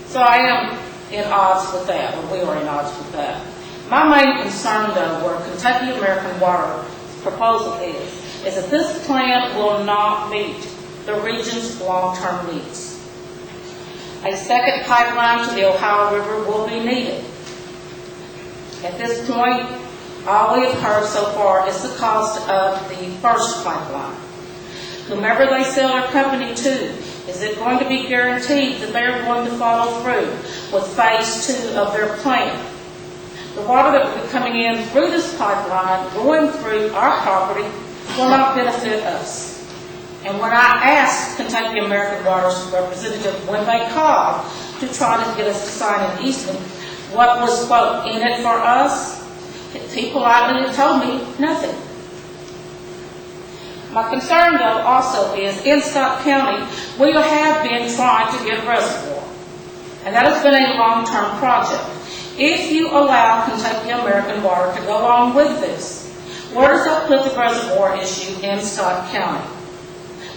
So I am in odds with that, or we are in odds with that. My main concern, though, where Kentucky American Water proposal is that this plan will not meet the region's long-term needs. A second pipeline to the Ohio River will be needed. At this point, all we have heard so far is the cost of the first pipeline. Whomever they sell their company to, is it going to be guaranteed that they're going to follow through with phase 2 of their plan? The water that will be coming in through this pipeline, going through our property, will not benefit us. And when I asked Kentucky American Water's representative when they called to try to get us to sign an easement, what was, quote, in it for us, he politely told me nothing. My concern, though, also is in Scott County, we have been trying to get a reservoir. And that has been a long-term project. If you allow Kentucky American Water to go on with this, where does that put the reservoir issue in Scott County?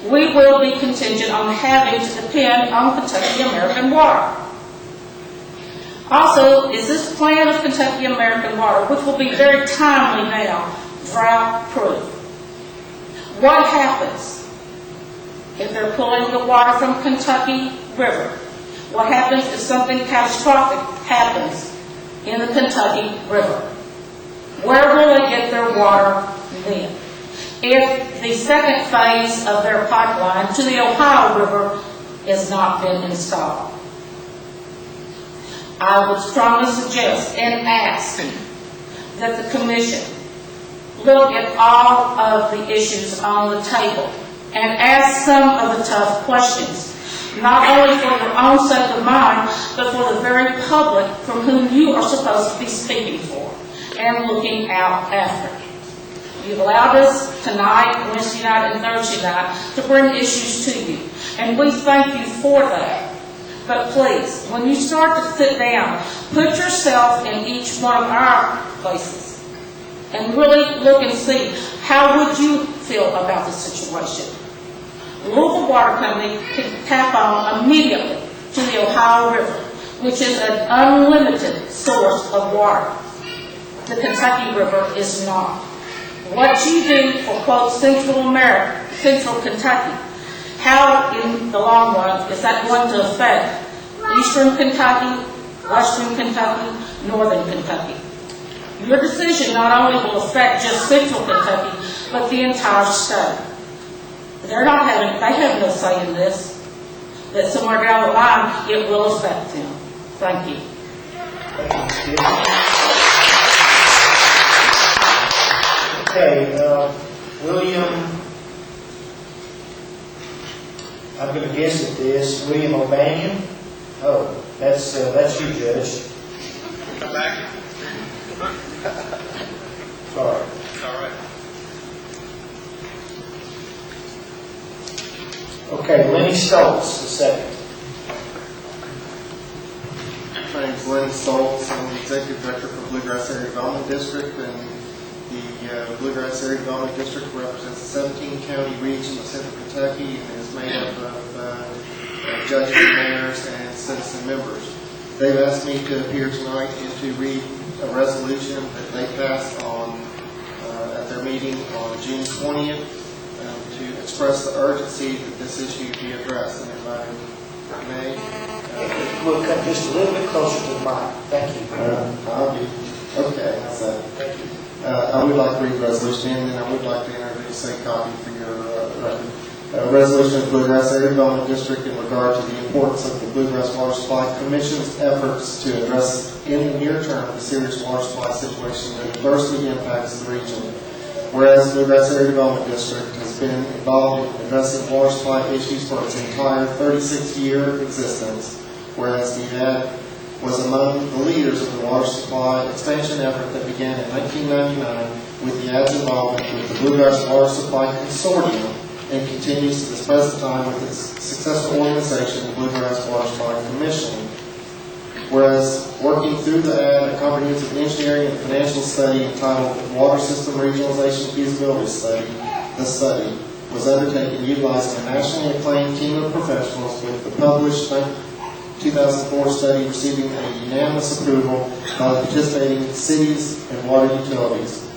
We will be contingent on having to depend on Kentucky American Water. Also, is this plan of Kentucky American Water, which will be very timely now, drought-proof? What happens if they're pulling the water from Kentucky River? What happens if something catastrophic happens in the Kentucky River? Where will they get their water then? If the second phase of their pipeline to the Ohio River has not been installed, I would strongly suggest and ask that the Commission look at all of the issues on the table and ask some of the tough questions. not only for your own sake of mind, but for the very public from whom you are supposed to be speaking for and looking out after. You've allowed us tonight, Wednesday night, and Thursday night to bring issues to you, and we thank you for that. But please, when you start to sit down, put yourself in each one of our places and really look and see how would you feel about the situation. Louisville Water Company can tap on immediately to the Ohio River, which is an unlimited source of water. The Kentucky River is not. What you do for, quote, Central America, Central Kentucky, how in the long run is that going to affect Eastern Kentucky, Western Kentucky, Northern Kentucky? Your decision not only will affect just Central Kentucky, but the entire state. They have no say in this. That somewhere down the line, it will affect them. Thank you. Okay, William, I'm going to guess at this. William O'Banion. Oh, that's you, Judge. Come back. Sorry. All right. Okay, Lenny Stoltz, the second. My name is Lenny Stoltz. I'm the Executive Director for Bluegrass Area Development District, and the Bluegrass Area Development District represents a 17-county region of Central Kentucky and is made up of judges, mayors, and citizen members. They've asked me to appear tonight and to read a resolution that they passed on at their meeting on June 20th to express the urgency that this issue be addressed. And if I may, We'll come just a little bit closer to the mic. Thank you. I'll be okay. So, Thank you. I would like to read the resolution, and then I would like to introduce a copy for your record. Resolution of the Bluegrass Area Development District in regard to the importance of the Bluegrass Water Supply Commission's efforts to address in the near term the serious water supply situation that adversely impacts the region. Whereas the Bluegrass Area Development District has been involved in addressing water supply issues for its entire 36-year existence, whereas the AD was among the leaders of the water supply expansion effort that began in 1999 with the AD's involvement with the Bluegrass Water Supply Consortium and continues to this present time with its successful organization, the Bluegrass Water Supply Commission. Whereas working through the AD, a comprehensive engineering and financial study entitled Water System Regionalization Feasibility Study, the study was undertaken utilizing a nationally acclaimed team of professionals with the published 2004 study receiving a unanimous approval by the participating cities and water utilities.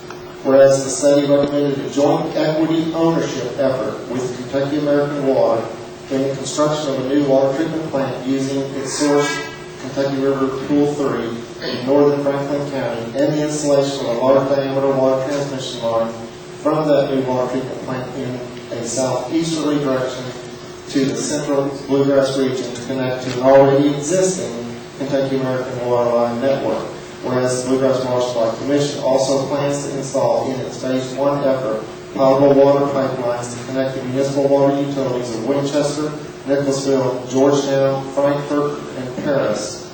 Whereas the study recommended a joint equity ownership effort with Kentucky American Water in the construction of a new water treatment plant using its source, Kentucky River Pool 3 in northern Franklin County, and the installation of a large diameter water transmission line from that new water treatment plant in a southeasterly direction to the central Bluegrass region to connect to an already existing Kentucky American Water line network. Whereas the Bluegrass Water Supply Commission also plans to install in its Phase 1 effort potable water pipelines to connect the municipal water utilities of Winchester, Nicholasville, Georgetown, Frankfort, and Paris.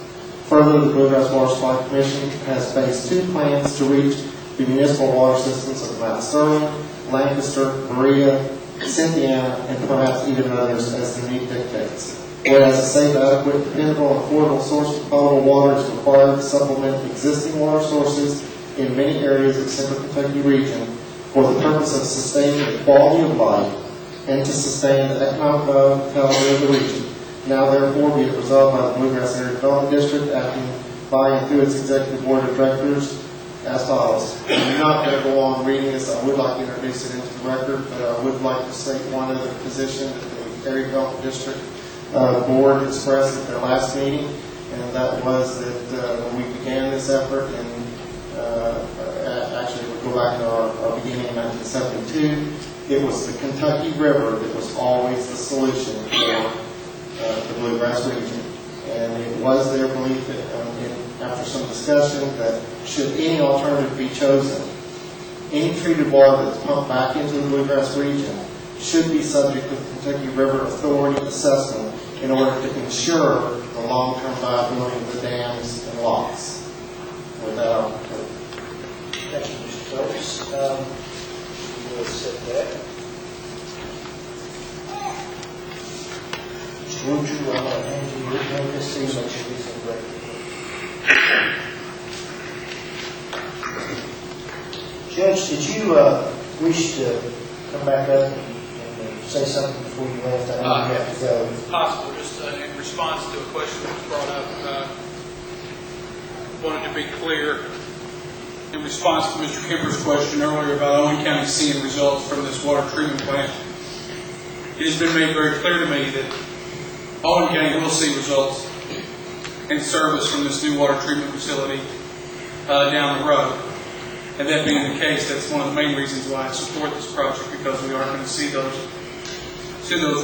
Further, the Bluegrass Water Supply Commission has Phase 2 plans to reach the municipal water systems of Mount Sterling, Lancaster, Berea, Cynthiana, and perhaps even others as the need dictates. Whereas a safe, adequate, dependable, and affordable source of potable water is required to supplement existing water sources in many areas of the Central Kentucky region for the purpose of sustaining the quality of life and to sustain the economic vitality of the region. Now, therefore, be it resolved by the Bluegrass Area Development District, acting by and through its Executive Board of Directors, as follows. I'm not going to go on reading this. I would like to introduce it into the record, but I would like to state one other position that the Area Development District Board expressed at their last meeting, and that was that when we began this effort, and actually we go back to our beginning in 1972, it was the Kentucky River that was always the solution for the Bluegrass region. And it was their belief that after some discussion that should any alternative be chosen, any treated water that's pumped back into the Bluegrass region should be subject to the Kentucky River Authority assessment in order to ensure the long-term viability of the dams and locks. With that, I'll conclude. Thank you, Mr. Phelps. We'll set that. Mr. Woodrow, I'm going to hand you your notice, so you make sure these are ready. Judge, did you wish to come back up and say something before you left? I know you have to go. Possible, just in response to a question that was brought up, wanted to be clear in response to Mr. Kemper's question earlier about Owen County seeing results from this water treatment plant. It has been made very clear to me that Owen County will see results in service from this new water treatment facility down the road. And that being the case, that's one of the main reasons why I support this project, because we are going to see those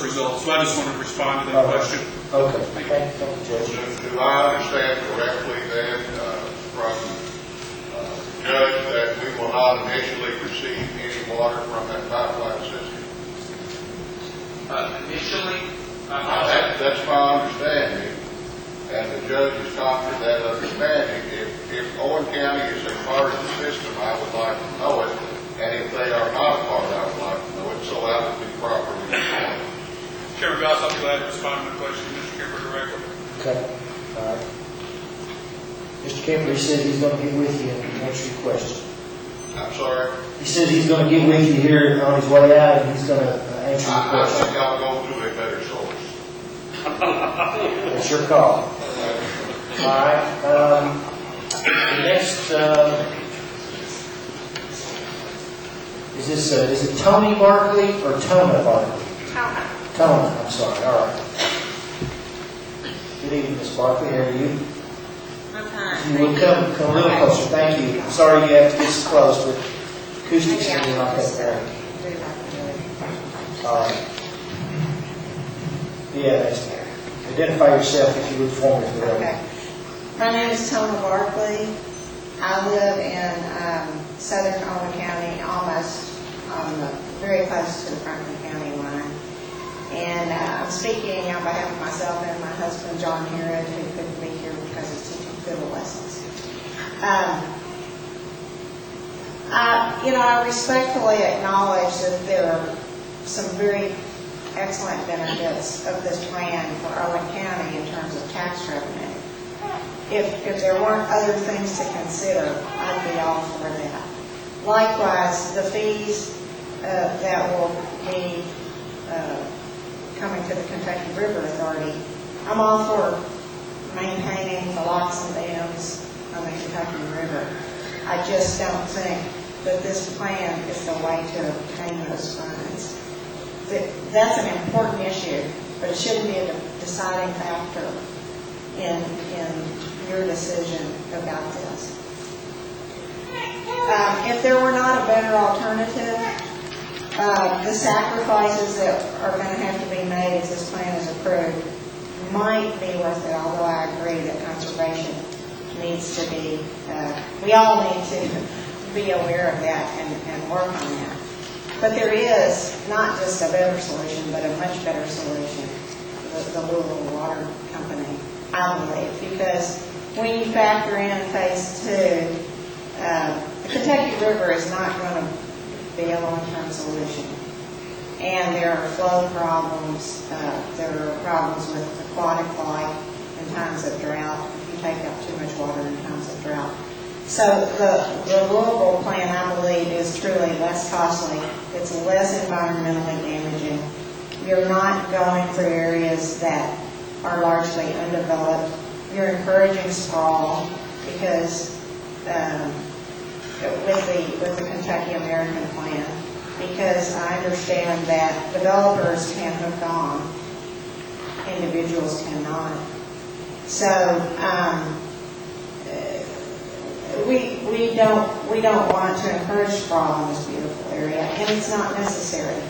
results. So I just wanted to respond to that question. Okay. Thank you, Judge. Do I understand correctly then from Judge that we will not initially receive any water from that pipeline system? Initially, That's my understanding, and the judge has confirmed that understanding. If Owen County is a part of the system, I would like to know it, and if they are not a part, I would like to know it, so that would be properly informed. Chairman Goss, I'll be glad to respond to the question of Mr. Kemper directly. Okay. All right. Mr. Kemper, he said he's going to get with you and answer your question. I'm sorry? He said he's going to get with you here on his way out, and he's going to answer your I question. think I'll go to a better source. That's your call. All right. Next, is it Tony Barkley or Tona Barkley? Tona, I'm sorry. All right. Good evening, Miss Barkley. How are you? I'm fine. You will come a little closer. Thank you. I'm sorry you have to get so close, but acoustics are not that great. All right. Yeah, that's fair. Identify yourself if you would for me. Okay. My name is Tona Barkley. I live in southern Owen County, almost very close to the Franklin County line. And I'm speaking on behalf of myself and my husband, John Herod, who couldn't be here because he's teaching fiddle lessons. I respectfully acknowledge that there are some very excellent benefits of this plan for Owen County in terms of tax revenue. If there weren't other things to consider, I'd be all for that. Likewise, the fees that will be coming to the Kentucky River Authority, I'm all for maintaining the locks and dams on the Kentucky River. I just don't think that this plan is the way to obtain those funds. That's an important issue, but it shouldn't be a deciding factor in your decision about this. If there were not a better alternative, the sacrifices that are going to have to be made as this plan is approved might be worth it, although I agree that conservation needs to be, we all need to be aware of that and work on that. But there is not just a better solution, but a much better solution, the Louisville Water Company, I believe, because when you factor in phase 2, the Kentucky River is not going to be a long-term solution. And there are flow problems, there are problems with aquatic life in times of drought, if you take out too much water in times of drought. So the Louisville plan, I believe, is truly less costly. It's less environmentally damaging. You're not going through areas that are largely undeveloped. You're encouraging sprawl because with the Kentucky American plan, because I understand that developers can hook on, individuals cannot. So we don't want to encourage sprawl in this beautiful area, and it's not necessary.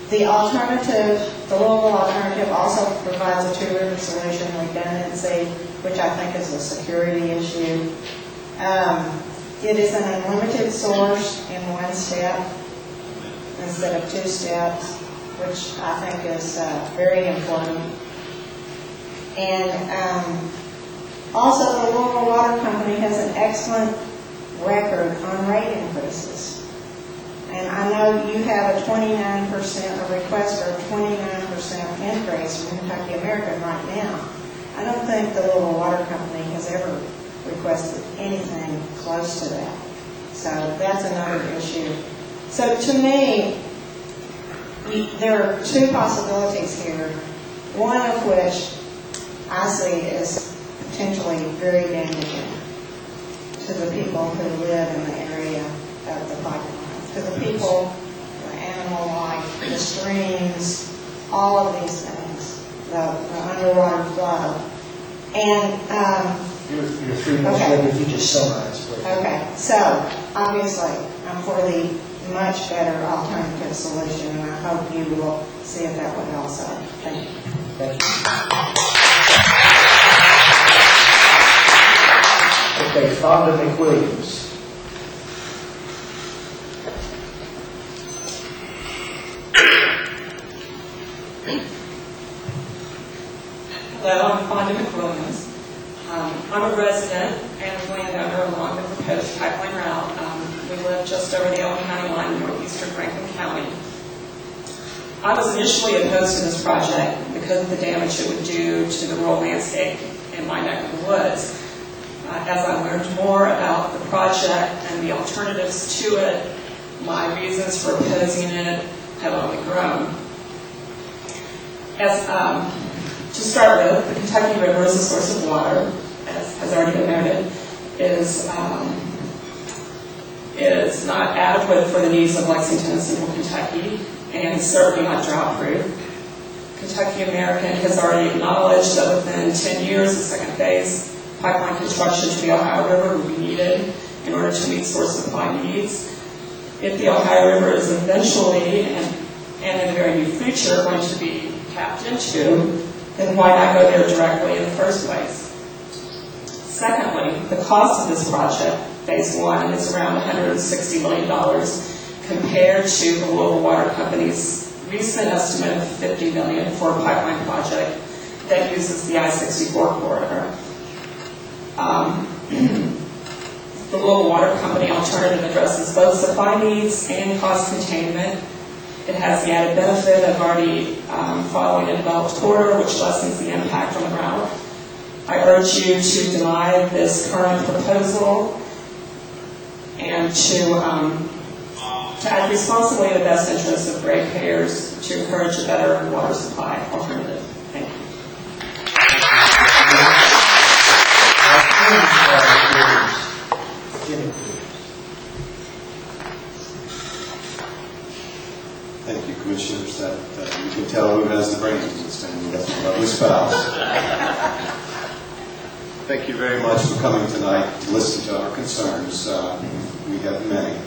The alternative, the Louisville alternative, also provides a two-river solution, redundancy, which I think is a security issue. It is an unlimited source in one step instead of two steps, which I think is very important. And also, the Louisville Water Company has an excellent record on rate increases. And I know you have a 29%, a request for a 29% increase from Kentucky American right now. I don't think the Louisville Water Company has ever requested anything close to that. So that's another issue. So to me, there are two possibilities here, one of which I see as potentially very damaging to the people who live in the area of the pipeline, to the people, the animal life, the streams, all of these things, the underwater flow. And Your 3 minutes, okay. if you just summarize, please. Okay, so obviously, I'm for the much better alternative solution, and I hope you will see it that way also. Thank you. Thank you. Okay, Fonda McWilliams. Hello, I'm Fonda McWilliams. I'm a resident and landowner along the proposed pipeline route. We live just over the Owenton County line in northeastern Franklin County. I was initially opposed to this project because of the damage it would do to the rural landscape in my neck of the woods. As I learned more about the project and the alternatives to it, my reasons for opposing it have only grown. To start with, the Kentucky River is a source of water, as has already been noted, is not adequate for the needs of Lexington and Central Kentucky, and certainly not drought-proof. Kentucky American has already acknowledged that within 10 years, the second phase pipeline construction to the Ohio River will be needed in order to meet source supply needs. If the Ohio River is eventually, and in the very near future, going to be tapped into, then why not go there directly in the first place? Secondly, the cost of this project, phase one, is around $160 million compared to the Louisville Water Company's recent estimate of $50 million for a pipeline project that uses the I-64 corridor. The Louisville Water Company alternative addresses both supply needs and cost containment. It has the added benefit of already following a developed corridor, which lessens the impact on the route. I urge you to deny this current proposal and to act responsibly in the best interest of ratepayers to encourage a better water supply alternative. Thank you. Thank you, Commissioners. That you can tell who has the brains in this family. That's my lovely spouse. Thank you very much for coming tonight to listen to our concerns. We have many.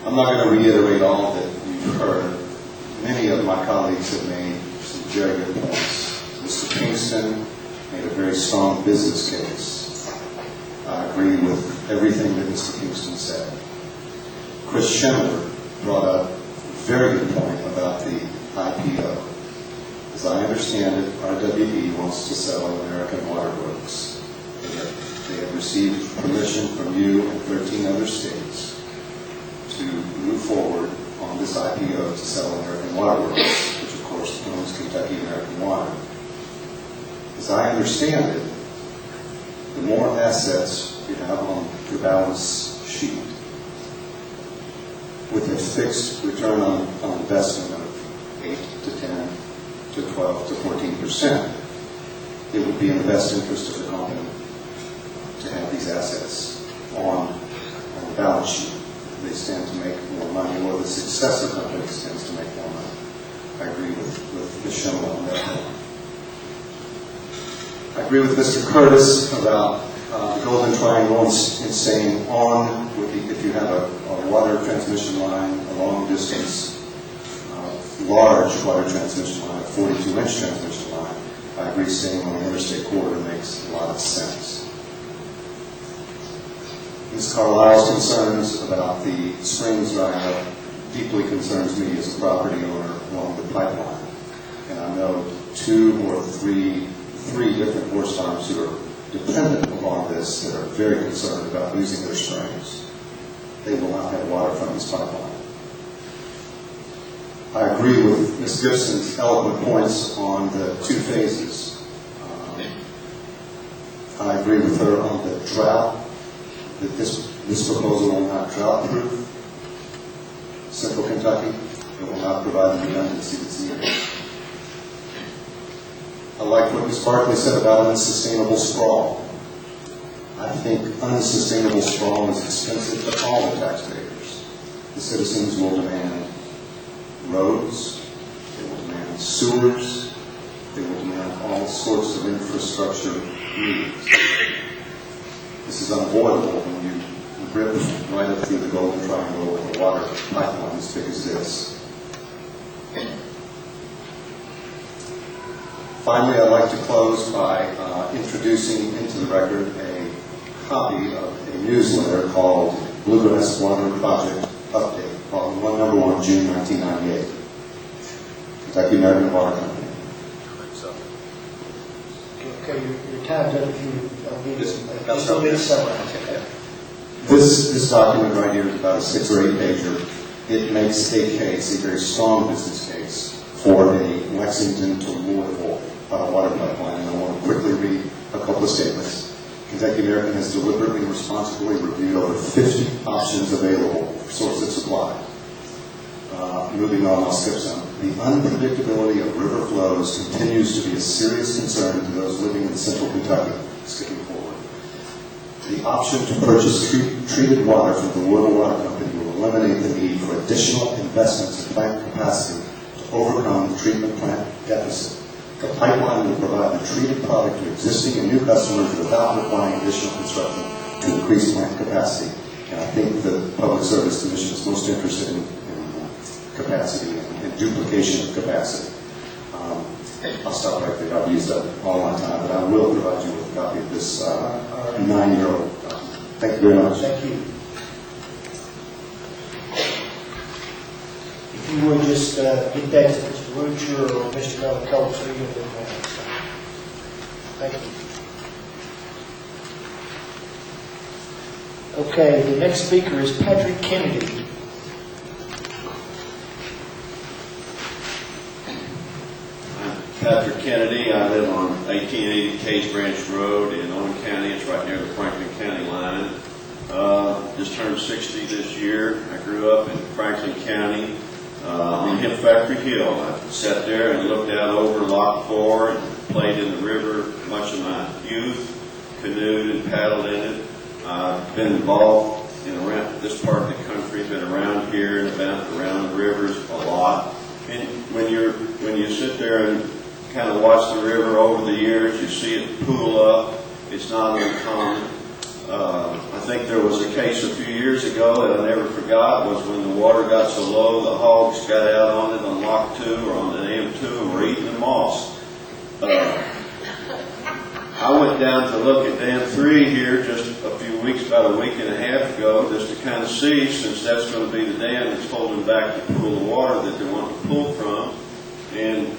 I'm not going to reiterate all that you've heard. Many of my colleagues have made some very good points. Mr. Kingston made a very strong business case. I agree with everything that Mr. Kingston said. Chris Schindler brought up a very good point about the IPO. As I understand it, RWE wants to sell American Water Works. They have received permission from you and 13 other states to move forward on this IPO to sell American Water Works, which of course owns Kentucky American Water. As I understand it, the more assets you have on your balance sheet, with a fixed return on investment of 8 to 10 to 12 to 14%, it would be in the best interest of the company to have these assets on the balance sheet. They stand to make more money, or the successor company stands to make more money. I agree with Ms. Schindler on that point. I agree with Mr. Curtis about the Golden Triangle and staying on with if you have a water transmission line, a long distance, large water transmission line, a 42-inch transmission line. I agree staying on the interstate corridor makes a lot of sense. Ms. Carlisle's concerns about the springs drying deeply concerns me as a property owner along the pipeline. And I know 2 or 3 3 different horse farms who are dependent upon this that are very concerned about losing their springs. They will not have water from this pipeline. I agree with Ms. Gibson's eloquent points on the 2 phases. I agree with her on the drought, that this proposal will not drought-proof Central Kentucky. It will not provide the redundancy that's needed. I like what Ms. Barkley said about unsustainable sprawl. I think unsustainable sprawl is expensive to all the taxpayers. The citizens will demand roads, they will demand sewers, they will demand all sorts of infrastructure needs. This is unavoidable when you rip right up through the Golden Triangle with a water pipeline as big as this. Finally, I'd like to close by introducing into the record a copy of a newsletter called Bluegrass Water Project Update, volume 1, number 1, June 1998. Kentucky American Water Company. Okay, your time's up if you still need to summarize. This document right here is about a 6 or 8 pager. It makes a case, a very strong business case, for a Lexington to Louisville water pipeline. And I want to quickly read a couple of statements. Kentucky American has deliberately and responsibly reviewed over 50 options available for source of supply. Moving on, I'll skip some. The unpredictability of river flows continues to be a serious concern to those living in central Kentucky. Skipping forward. The option to purchase treated water from the Louisville Water Company will eliminate the need for additional investments in plant capacity to overcome the treatment plant deficit. The pipeline will provide the treated product to existing and new customers without requiring additional construction to increase plant capacity. And I think the Public Service Commission is most interested in capacity and duplication of capacity. I'll stop right there. I've used up all my time, but I will provide you with a copy of this 9-year-old. Thank you very much. Thank you. If you would just get that to Mr. Rucher or Mr. Melicote, so you can do that. Thank you. Okay, the next speaker is Patrick Kennedy. Patrick Kennedy. I live on 1880 Case Branch Road in Owen County. It's right near the Franklin County line. Just turned 60 this year. I grew up in Franklin County in Hemp Factory Hill. I sat there and looked out over Lock 4 and played in the river much of my youth, canoed and paddled in it. I've been involved in around this part of the country, been around here and around the rivers a lot. And when you sit there and kind of watch the river over the years, you see it pool up. It's not uncommon. I think there was a case a few years ago that I never forgot, was when the water got so low, the hogs got out on it on Lock 2 or on the M2 and were eating the moss. I went down to look at Dam 3 here just about a week and a half ago, just to kind of see, since that's going to be the dam that's holding back the pool of water that they want to pull from. And,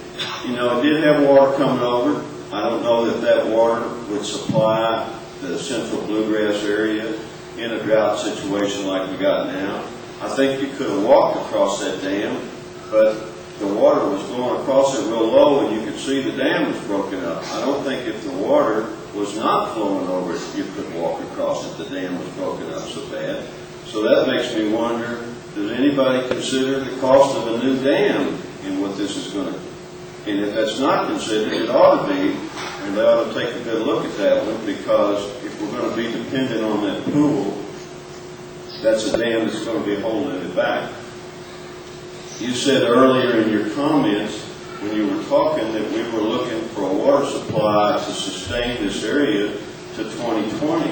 you know, it did have water coming over. I don't know that that water would supply the central bluegrass area in a drought situation like we got now. I think you could have walked across that dam, but the water was going across it real low and you could see the dam was broken up. I don't think if the water was not flowing over it, you could walk across it. The dam was broken up so bad. So that makes me wonder, does anybody consider the cost of a new dam in what this is going to, and if that's not considered, it ought to be, and they ought to take a good look at that one, because if we're going to be dependent on that pool, that's a dam that's going to be holding it back. You said earlier in your comments, when you were talking, that we were looking for a water supply to sustain this area to 2020.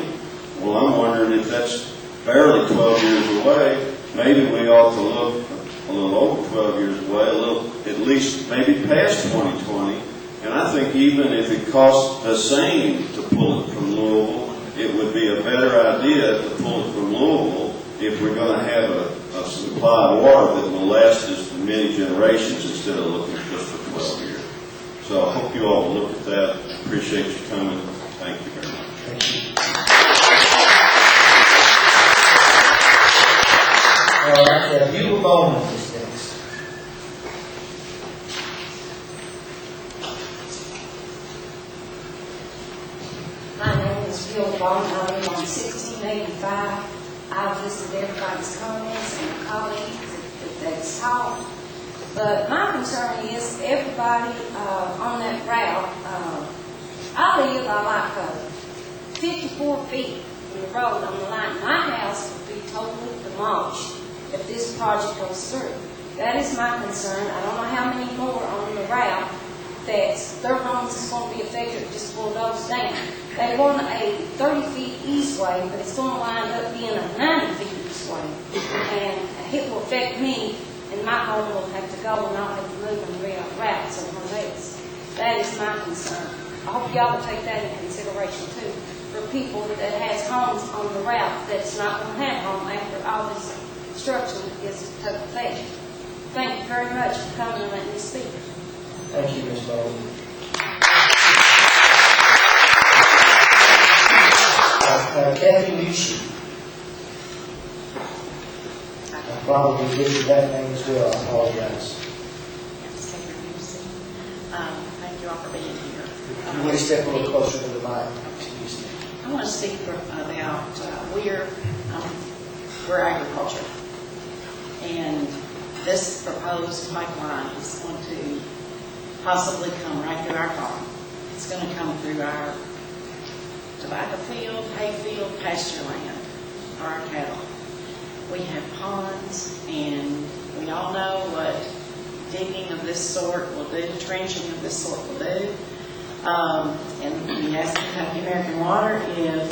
Well, I'm wondering if that's barely 12 years away. Maybe we ought to look a little over 12 years away, a little, at least maybe past 2020. And I think even if it costs the same to pull it from Louisville, it would be a better idea to pull it from Louisville if we're going to have a supply of water that will last us for many generations instead of looking just for 12 years. So I hope you all will look at that. Appreciate you coming. Thank you very much. Thank you. All right, you will Bowman is next. My name is Bill Bowman. I live on 1685. I've listened to everybody's comments and my colleagues that's talked. But my concern is everybody on that route. I live, I like 54 feet from the road on the line. My house would be totally demolished if this project goes through. That is my concern. I don't know how many more on the route that their homes is going to be affected if just bulldozed down. They want a 30 feet east way, but it's going to wind up being a 90 feet east way. And it will affect me, and my home will have to go, and I'll have to move and reroute somewhere else. That is my concern. I hope y'all will take that in consideration too, for people that has homes on the route that's not going to have home after all this construction is took effect. Thank you very much for coming and letting me speak. Thank you, Ms. Bowman. Kathy Lucy. I probably butchered that name as well. I apologize. Thank you all for being here. You want to step a little closer to the mic? Excuse me. I want to speak about we're agriculture, and this proposed pipeline is going to possibly come right through our farm. It's going to come through our tobacco field, hay field, pasture land for our cattle. We have ponds, and we all know what digging of this sort will do, trenching of this sort will do. And we asked Kentucky American Water if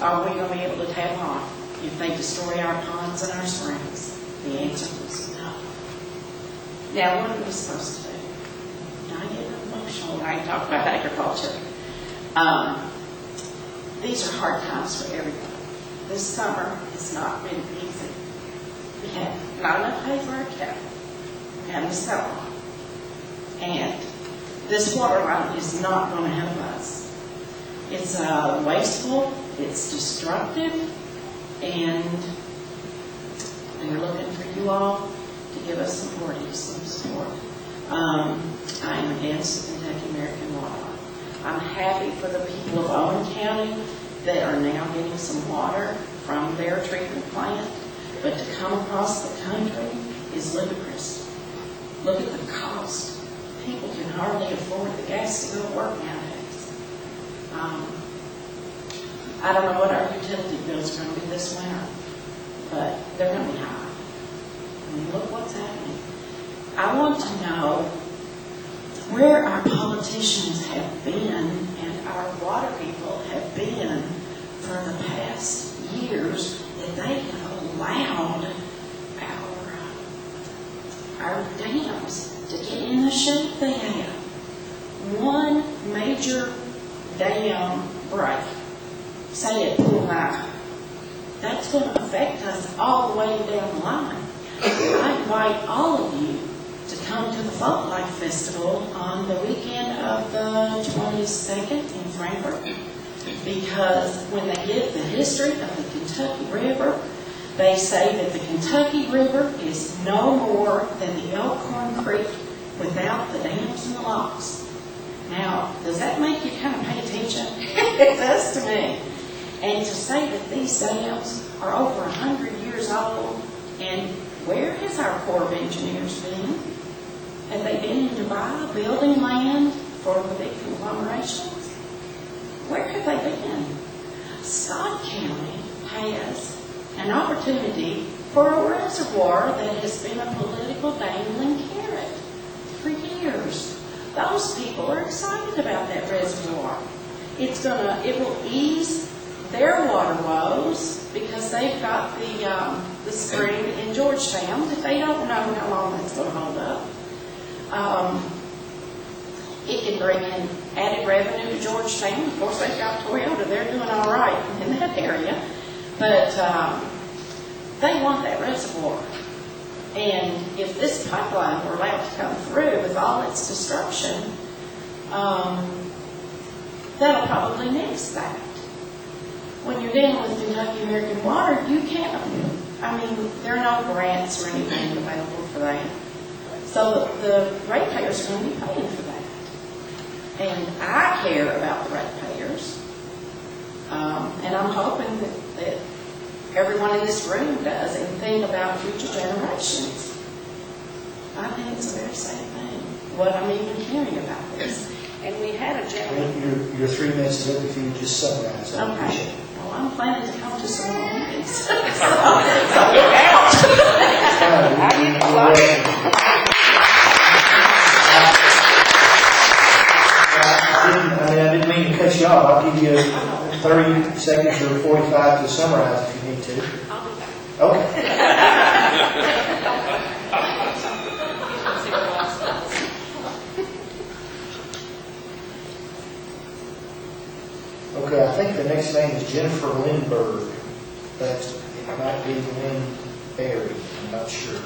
are we going to be able to tap on if they destroy our ponds and our springs. The answer was no. Now, what are we supposed to do? Now, I get emotional when I talk about agriculture. These are hard times for everybody. This summer has not been easy. We have not enough hay for our cattle and the sell on. And this water line is not going to help us. It's wasteful, it's destructive, and we're looking for you all to give us some support. I am against the Kentucky American Water. I'm happy for the people of Owen County that are now getting some water from their treatment plant, but to come across the country is ludicrous. Look at the cost. People can hardly afford the gas to go to work nowadays. I don't know what our utility bills are going to be this winter, but they're going to be high. I mean, look what's happening. I want to know where our politicians have been and our water people have been for the past years that they have allowed our dams to get in the shape they have. One major dam break, say at Pool 9, that's going to affect us all the way down the line. I invite all of you to come to the Folk Life Festival on the weekend of the 22nd in Frankfurt, because when they give the history of the Kentucky River, they say that the Kentucky River is no more than the Elkhorn Creek without the dams and the locks. Now, does that make you kind of pay attention? It does to me. And to say that these dams are over 100 years old, and where has our Corps of Engineers been? Have they been in Dubai building land for the big conglomerations? Where have they been? Scott County has an opportunity for a reservoir that has been a political dangling carrot for years. Those people are excited about that reservoir. It will ease their water woes because they've got the spring in Georgetown that they don't know how long it's going to hold up. It can bring in added revenue to Georgetown. Of course, they've got Toyota. They're doing all right in that area. But they want that reservoir. And if this pipeline were allowed to come through with all its destruction, that'll probably nix that. When you're dealing with Kentucky American Water, you can't, I mean, there are no grants or anything available for that. So the ratepayers are going to be paying for that. And I care about the ratepayers. And I'm hoping that everyone in this room does and think about future generations. I think it's a very sad thing, what I'm even hearing about this. And we had a gentleman. Your 3 minutes is up if you would just summarize. I appreciate it. Well, I'm planning to come to some more meetings. So look out. I get excited. I didn't mean to cut you off. I'll give you 30 seconds or 45 to summarize if you need to. I'll be back. Okay. Okay, I think the next name is Jennifer Lindberg. But it might be Lindberg. I'm not sure.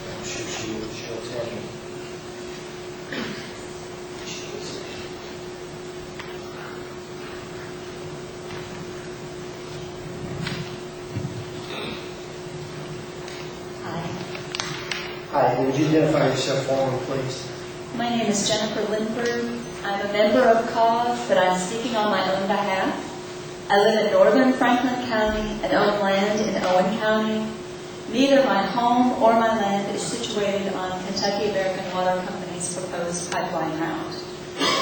I'm sure she'll tell me. Hi, would you identify yourself for me, please? My name is Jennifer Lindberg. I'm a member of CAUSE, but I'm speaking on my own behalf. I live in northern Franklin County and own land in Owen County. Neither my home or my land is situated on Kentucky American Water Company's proposed pipeline route.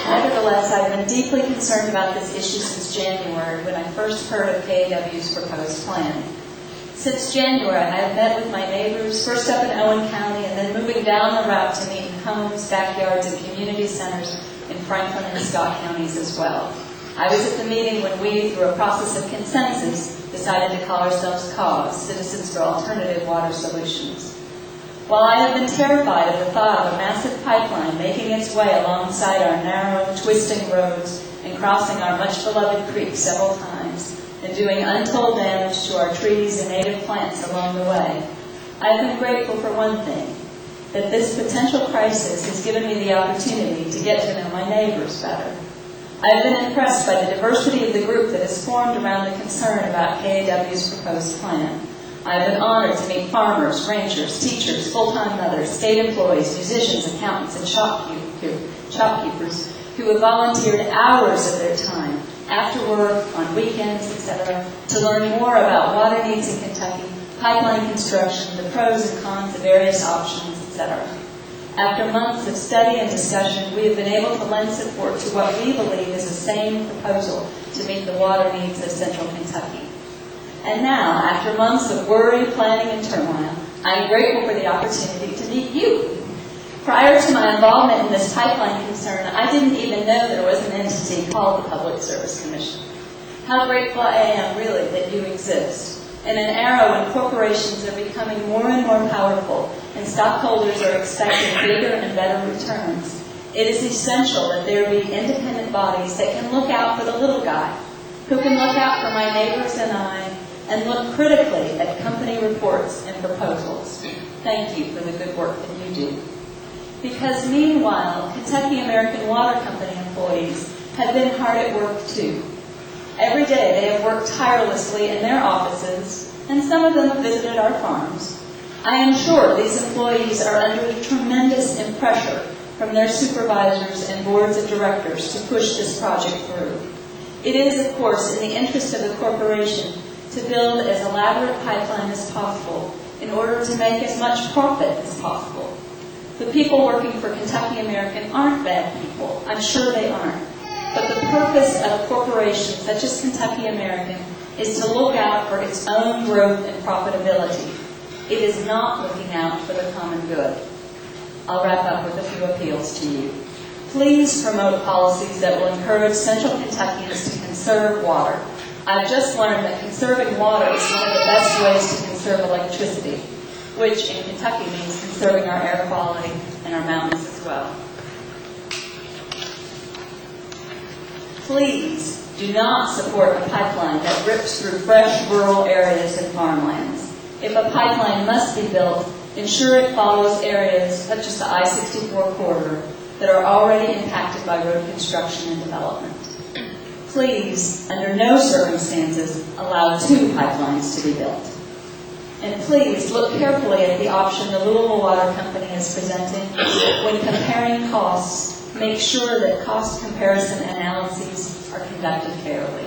Nevertheless, I've been deeply concerned about this issue since January when I first heard of KAW's proposed plan. Since January, I have met with my neighbors, first up in Owen County and then moving down the route to meet in homes, backyards, and community centers in Franklin and Scott counties as well. I was at the meeting when we, through a process of consensus, decided to call ourselves CAUSE, Citizens for Alternative Water Solutions. While I have been terrified of the thought of a massive pipeline making its way alongside our narrow, twisting roads and crossing our much-beloved creek several times, and doing untold damage to our trees and native plants along the way, I have been grateful for one thing, that this potential crisis has given me the opportunity to get to know my neighbors better. I have been impressed by the diversity of the group that has formed around the concern about KAW's proposed plan. I have been honored to meet farmers, ranchers, teachers, full-time mothers, state employees, musicians, accountants, and shopkeepers who have volunteered hours of their time after work, on weekends, etc., to learn more about water needs in Kentucky, pipeline construction, the pros and cons of various options, etc. After months of study and discussion, we have been able to lend support to what we believe is a sane proposal to meet the water needs of central Kentucky. And now, after months of worry, planning, and turmoil, I am grateful for the opportunity to meet you. Prior to my involvement in this pipeline concern, I didn't even know there was an entity called the Public Service Commission. How grateful I am, really, that you exist. In an era when corporations are becoming more and more powerful and stockholders are expecting bigger and better returns, it is essential that there be independent bodies that can look out for the little guy, who can look out for my neighbors and I, and look critically at company reports and proposals. Thank you for the good work that you do. Because meanwhile, Kentucky American Water Company employees have been hard at work too. Every day they have worked tirelessly in their offices, and some of them have visited our farms. I am sure these employees are under tremendous pressure from their supervisors and boards of directors to push this project through. It is, of course, in the interest of the corporation to build as elaborate a pipeline as possible in order to make as much profit as possible. The people working for Kentucky American aren't bad people. I'm sure they aren't. But the purpose of a corporation such as Kentucky American is to look out for its own growth and profitability. It is not looking out for the common good. I'll wrap up with a few appeals to you. Please promote policies that will encourage central Kentuckians to conserve water. I've just learned that conserving water is one of the best ways to conserve electricity, which in Kentucky means conserving our air quality and our mountains as well. Please do not support a pipeline that rips through fresh rural areas and farmlands. if a pipeline must be built, ensure it follows areas such as the I-64 corridor that are already impacted by road construction and development. Please, under no circumstances, allow 2 pipelines to be built. And please look carefully at the option the Louisville Water Company is presenting. When comparing costs, make sure that cost comparison analyses are conducted fairly.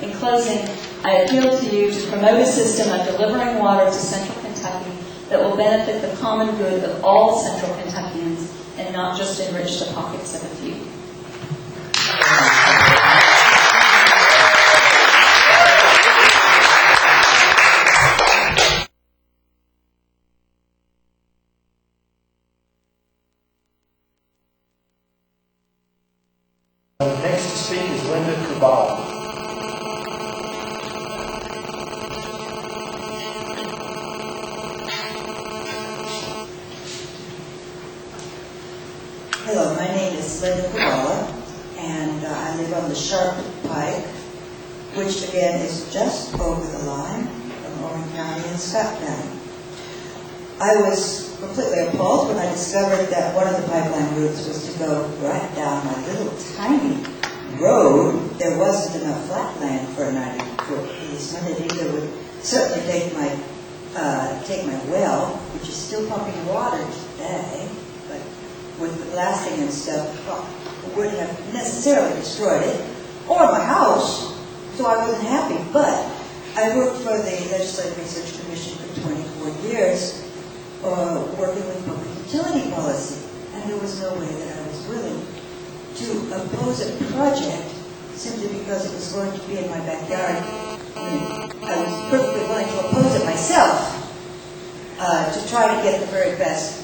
In closing, I appeal to you to promote a system of delivering water to Central Kentucky that will benefit the common good of all Central Kentuckians and not just enrich the pockets of a few. Next to speak is Linda Kubala. Hello, my name is Linda Kubala, and I live on the Sharp Pike, which again is just over the line from Owen County and Scott County. I was completely appalled when I discovered that one of the pipeline routes was to go right down my little tiny road. There wasn't enough flat land for a 90-foot easement. It either would certainly take my well, which is still pumping water today, but with the blasting and stuff, wouldn't have necessarily destroyed it, or my house, so I wasn't happy. But I worked for the Legislative Research Commission for 24 years, working with public utility policy, and there was no way that I was willing to oppose a project simply because it was going to be in my backyard. I mean, I was perfectly willing to oppose it myself, to try to get the very best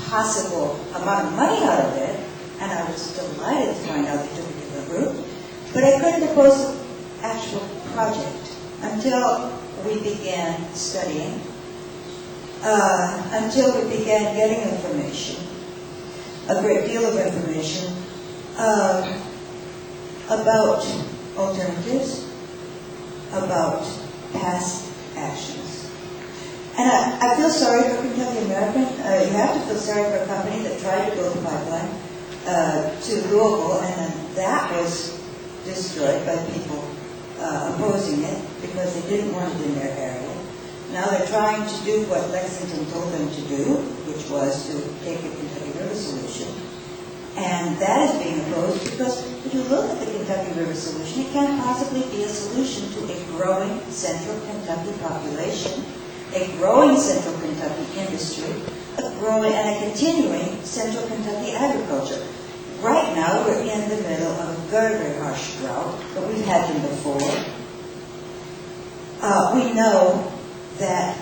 possible amount of money out of it, and I was delighted to find out they took a different route. But I couldn't oppose the actual project until we began studying, until we began getting information, a great deal of information, about alternatives, about past actions. And I feel sorry for Kentucky American. You have to feel sorry for a company that tried to build a pipeline to Louisville, and then that was destroyed by people opposing it because they didn't want it in their area. Now they're trying to do what Lexington told them to do, which was to take a Kentucky River solution. And that is being opposed because if you look at the Kentucky River solution, it can't possibly be a solution to a growing Central Kentucky population, a growing Central Kentucky industry, a growing and a continuing Central Kentucky agriculture. Right now, we're in the middle of a very, very harsh drought, but we've had them before. We know that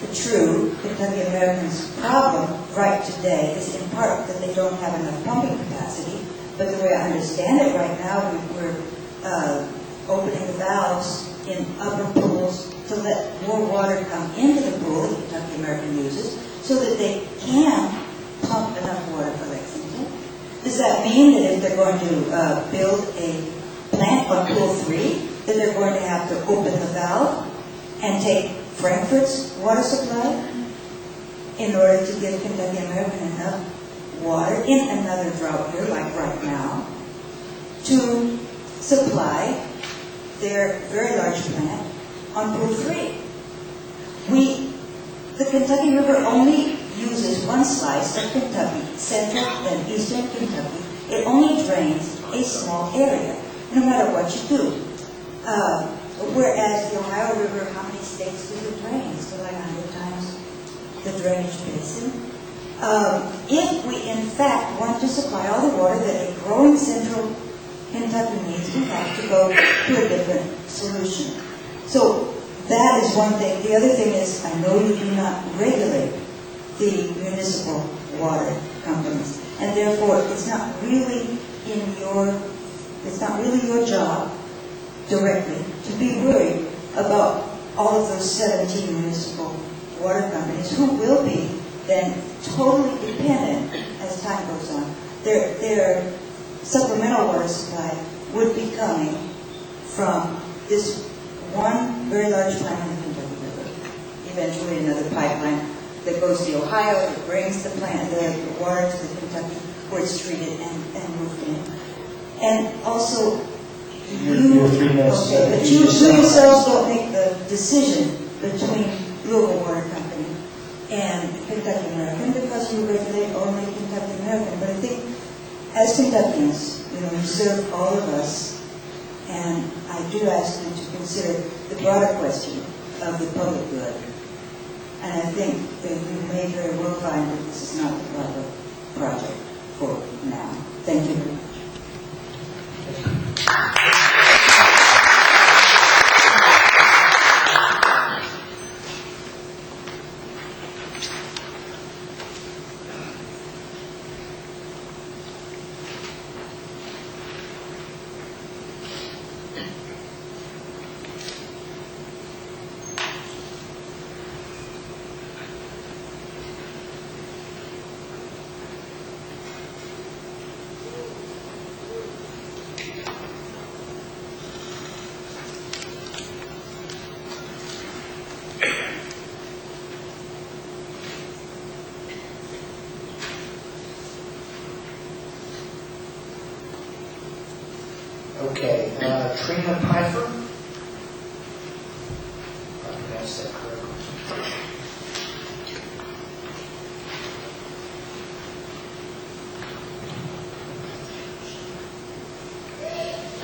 the true Kentucky Americans' problem right today is in part that they don't have enough pumping capacity, but the way I understand it right now, we're opening the valves in upper pools to let more water come into the pool that Kentucky American uses so that they can pump enough water for Lexington. Does that mean that if they're going to build a plant on pool 3, that they're going to have to open the valve and take Frankfurt's water supply in order to give Kentucky American enough water in another drought year, like right now, to supply their very large plant on pool 3? The Kentucky River only uses one slice of Kentucky, central and eastern Kentucky. It only drains a small area, no matter what you do. Whereas the Ohio River, how many states does it drain? It's like 100 times the drainage basin. If we, in fact, want to supply all the water that a growing central Kentucky needs, we have to go to a different solution. So that is one thing. The other thing is, I know you do not regulate the municipal water companies, and therefore it's not really your job directly to be worried about all of those 17 municipal water companies who will be then totally dependent as time goes on. Their supplemental water supply would be coming from this one very large plant in the Kentucky River. eventually another pipeline that goes to Ohio, that brings the water to the Kentucky, where it's treated and moved in. And also, Your 3 minutes. okay, but you yourselves don't make the decision between Louisville Water Company and Kentucky American, because you regulate only Kentucky American. But I think as Kentuckians, you serve all of us, and I do ask you to consider the broader question of the public good. And I think that you may very well find that this is not the proper project for now. Thank you very much. Okay, Trina Pfeiffer. If I pronounced that correctly.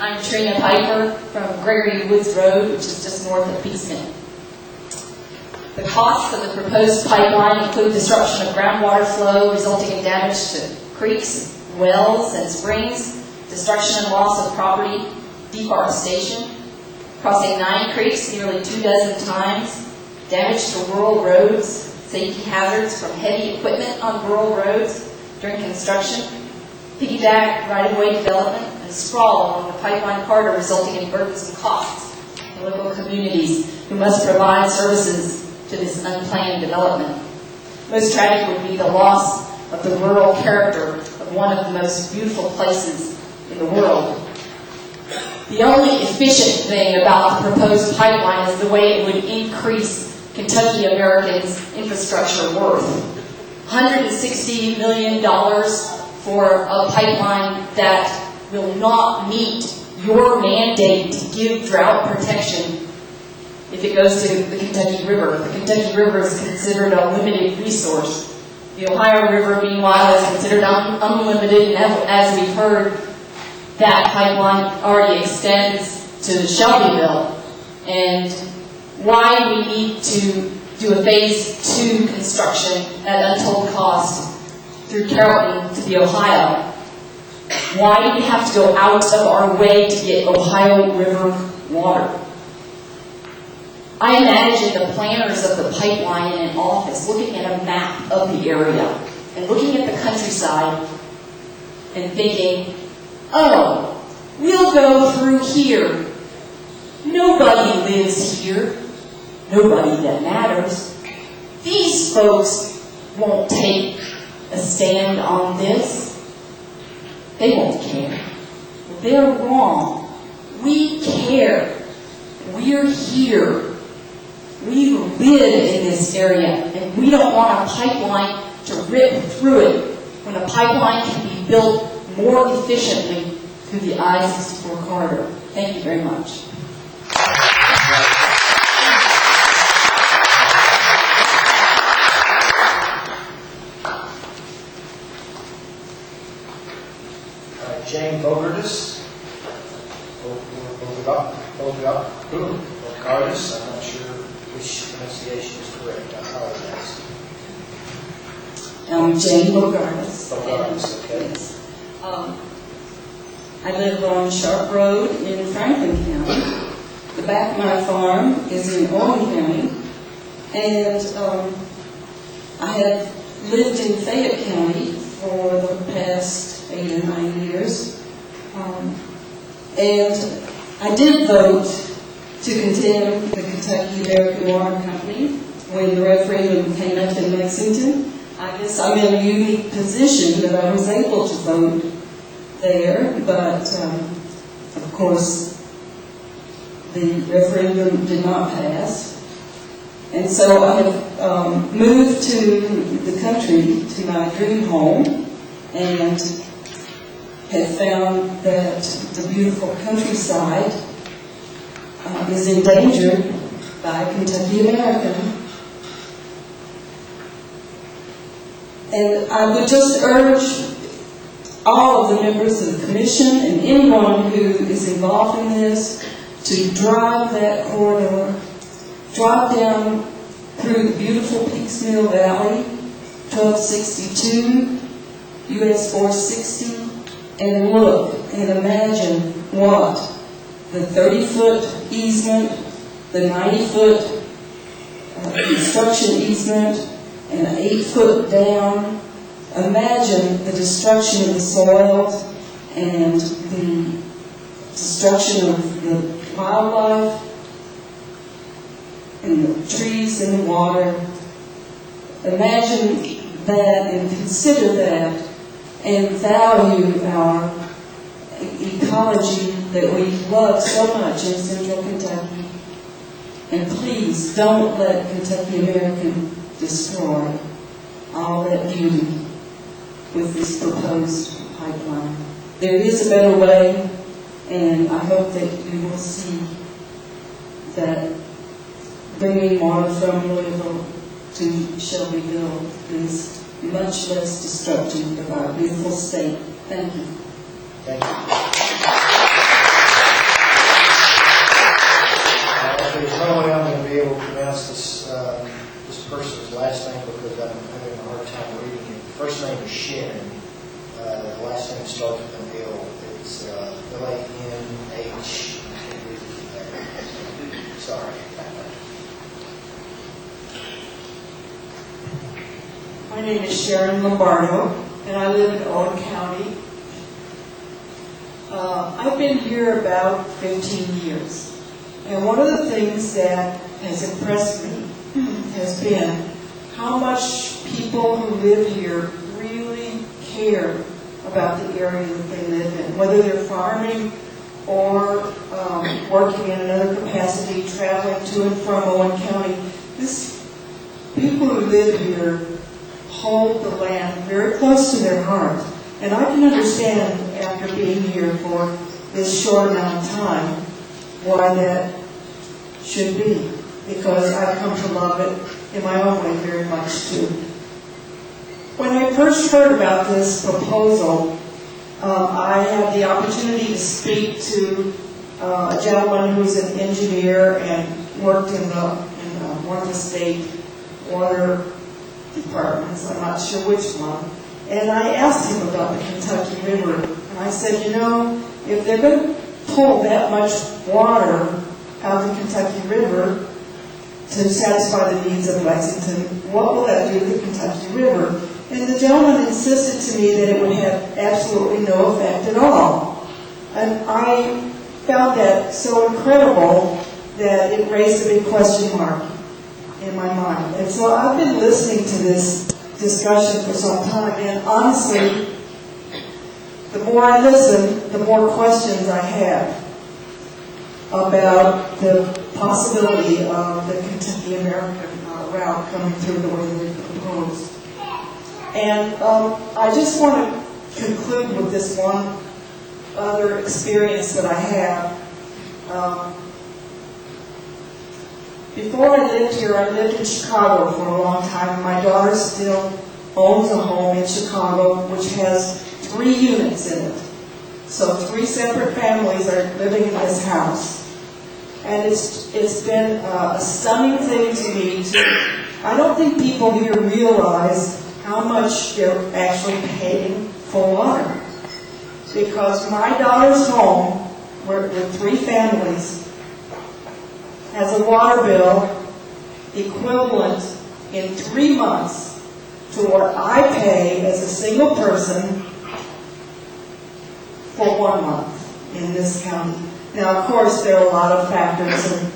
I'm Trina Piper from Gregory Woods Road, which is just north of Kingston. The costs of the proposed pipeline include disruption of groundwater flow resulting in damage to creeks, wells, and springs, destruction and loss of property, deforestation, crossing 9 creeks nearly 24 times, damage to rural roads, safety hazards from heavy equipment on rural roads during construction, piggyback right-of-way development, and sprawl along the pipeline corridor resulting in burdensome costs to local communities who must provide services to this unplanned development. Most tragic would be the loss of the rural character of one of the most beautiful places in the world. The only efficient thing about the proposed pipeline is the way it would increase Kentucky Americans' infrastructure worth. $160 million for a pipeline that will not meet your mandate to give drought protection if it goes to the Kentucky River. The Kentucky River is considered a limited resource. The Ohio River, meanwhile, is considered unlimited, and as we've heard, that pipeline already extends to Shelbyville. And why we need to do a phase 2 construction at untold cost through Carrollton to the Ohio. Why do we have to go out of our way to get Ohio River water? I imagine the planners of the pipeline in an office looking at a map of the area and looking at the countryside and thinking, oh, we'll go through here. Nobody lives here. Nobody that matters. These folks won't take a stand on this. They won't care. Well, they're wrong. We care. We're here. We live in this area, and we don't want a pipeline to rip through it when a pipeline can be built more efficiently through the I-64 corridor. Thank you very much. Jane Bogardus. Bogardus. I'm not sure which pronunciation is correct. I apologize. I'm Jane Bogardus. Bogardus, okay. Yes. I live on Sharp Road in Franklin County. The back of my farm is in Owenton County. And I have lived in Fayette County for the past 8 or 9 years. And I did vote to condemn the Kentucky American Water Company when the referendum came up in Lexington. I guess I'm in a unique position that I was able to vote there, but of course the referendum did not pass. And so I have moved to the country, to my dream home, and have found that the beautiful countryside is endangered by Kentucky American. And I would just urge all of the members of the commission and anyone who is involved in this to drive that corridor, drive down through the beautiful Peaks Mill Valley, 1262, US 460, and look and imagine what the 30-foot easement, the 90-foot construction easement, and an 8-foot dam. Imagine the destruction of the soils and the destruction of the wildlife and the trees and the water. Imagine that and consider that and value our ecology that we love so much in central Kentucky. And please don't let Kentucky American destroy all that beauty with this proposed pipeline. There is a better way, and I hope that you will see that bringing water from Louisville to Shelbyville is much less destructive of our beautiful state. Thank you. Thank you. There's no way I'm going to be able to pronounce this person's last name because I'm having a hard time reading it. First name is Sharon. The last name starts with an L. It's L-A-N-H. Sorry. My name is Sharon Lombardo, and I live in Owenton County. I've been here about 15 years, and one of the things that has impressed me has been how much people who live here really care about the area that they live in, whether they're farming or working in another capacity, traveling to and from Owenton County. People who live here hold the land very close to their heart. And I can understand, after being here for this short amount of time, why that should be. Because I've come to love it in my own way very much too. When I first heard about this proposal, I had the opportunity to speak to a gentleman who's an engineer and worked in one of the state water departments, I'm not sure which one, and I asked him about the Kentucky River, and I said, you know, if they're going to pull that much water out of the Kentucky River to satisfy the needs of Lexington, what will that do to the Kentucky River? And the gentleman insisted to me that it would have absolutely no effect at all. And I found that so incredible that it raised a big question mark in my mind. And so I've been listening to this discussion for some time, and honestly, the more I listen, the more questions I have about the possibility of the Kentucky American route coming through the way they proposed. And I just want to conclude with this one other experience that I have. Before I lived here, I lived in Chicago for a long time. My daughter still owns a home in Chicago, which has 3 units in it. So 3 separate families are living in this house. And it's been a stunning thing to me. I don't think people here realize how much they're actually paying for water. Because my daughter's home, with 3 families, has a water bill equivalent in 3 months to what I pay as a single person for 1 month in this county. Now, of course, there are a lot of factors and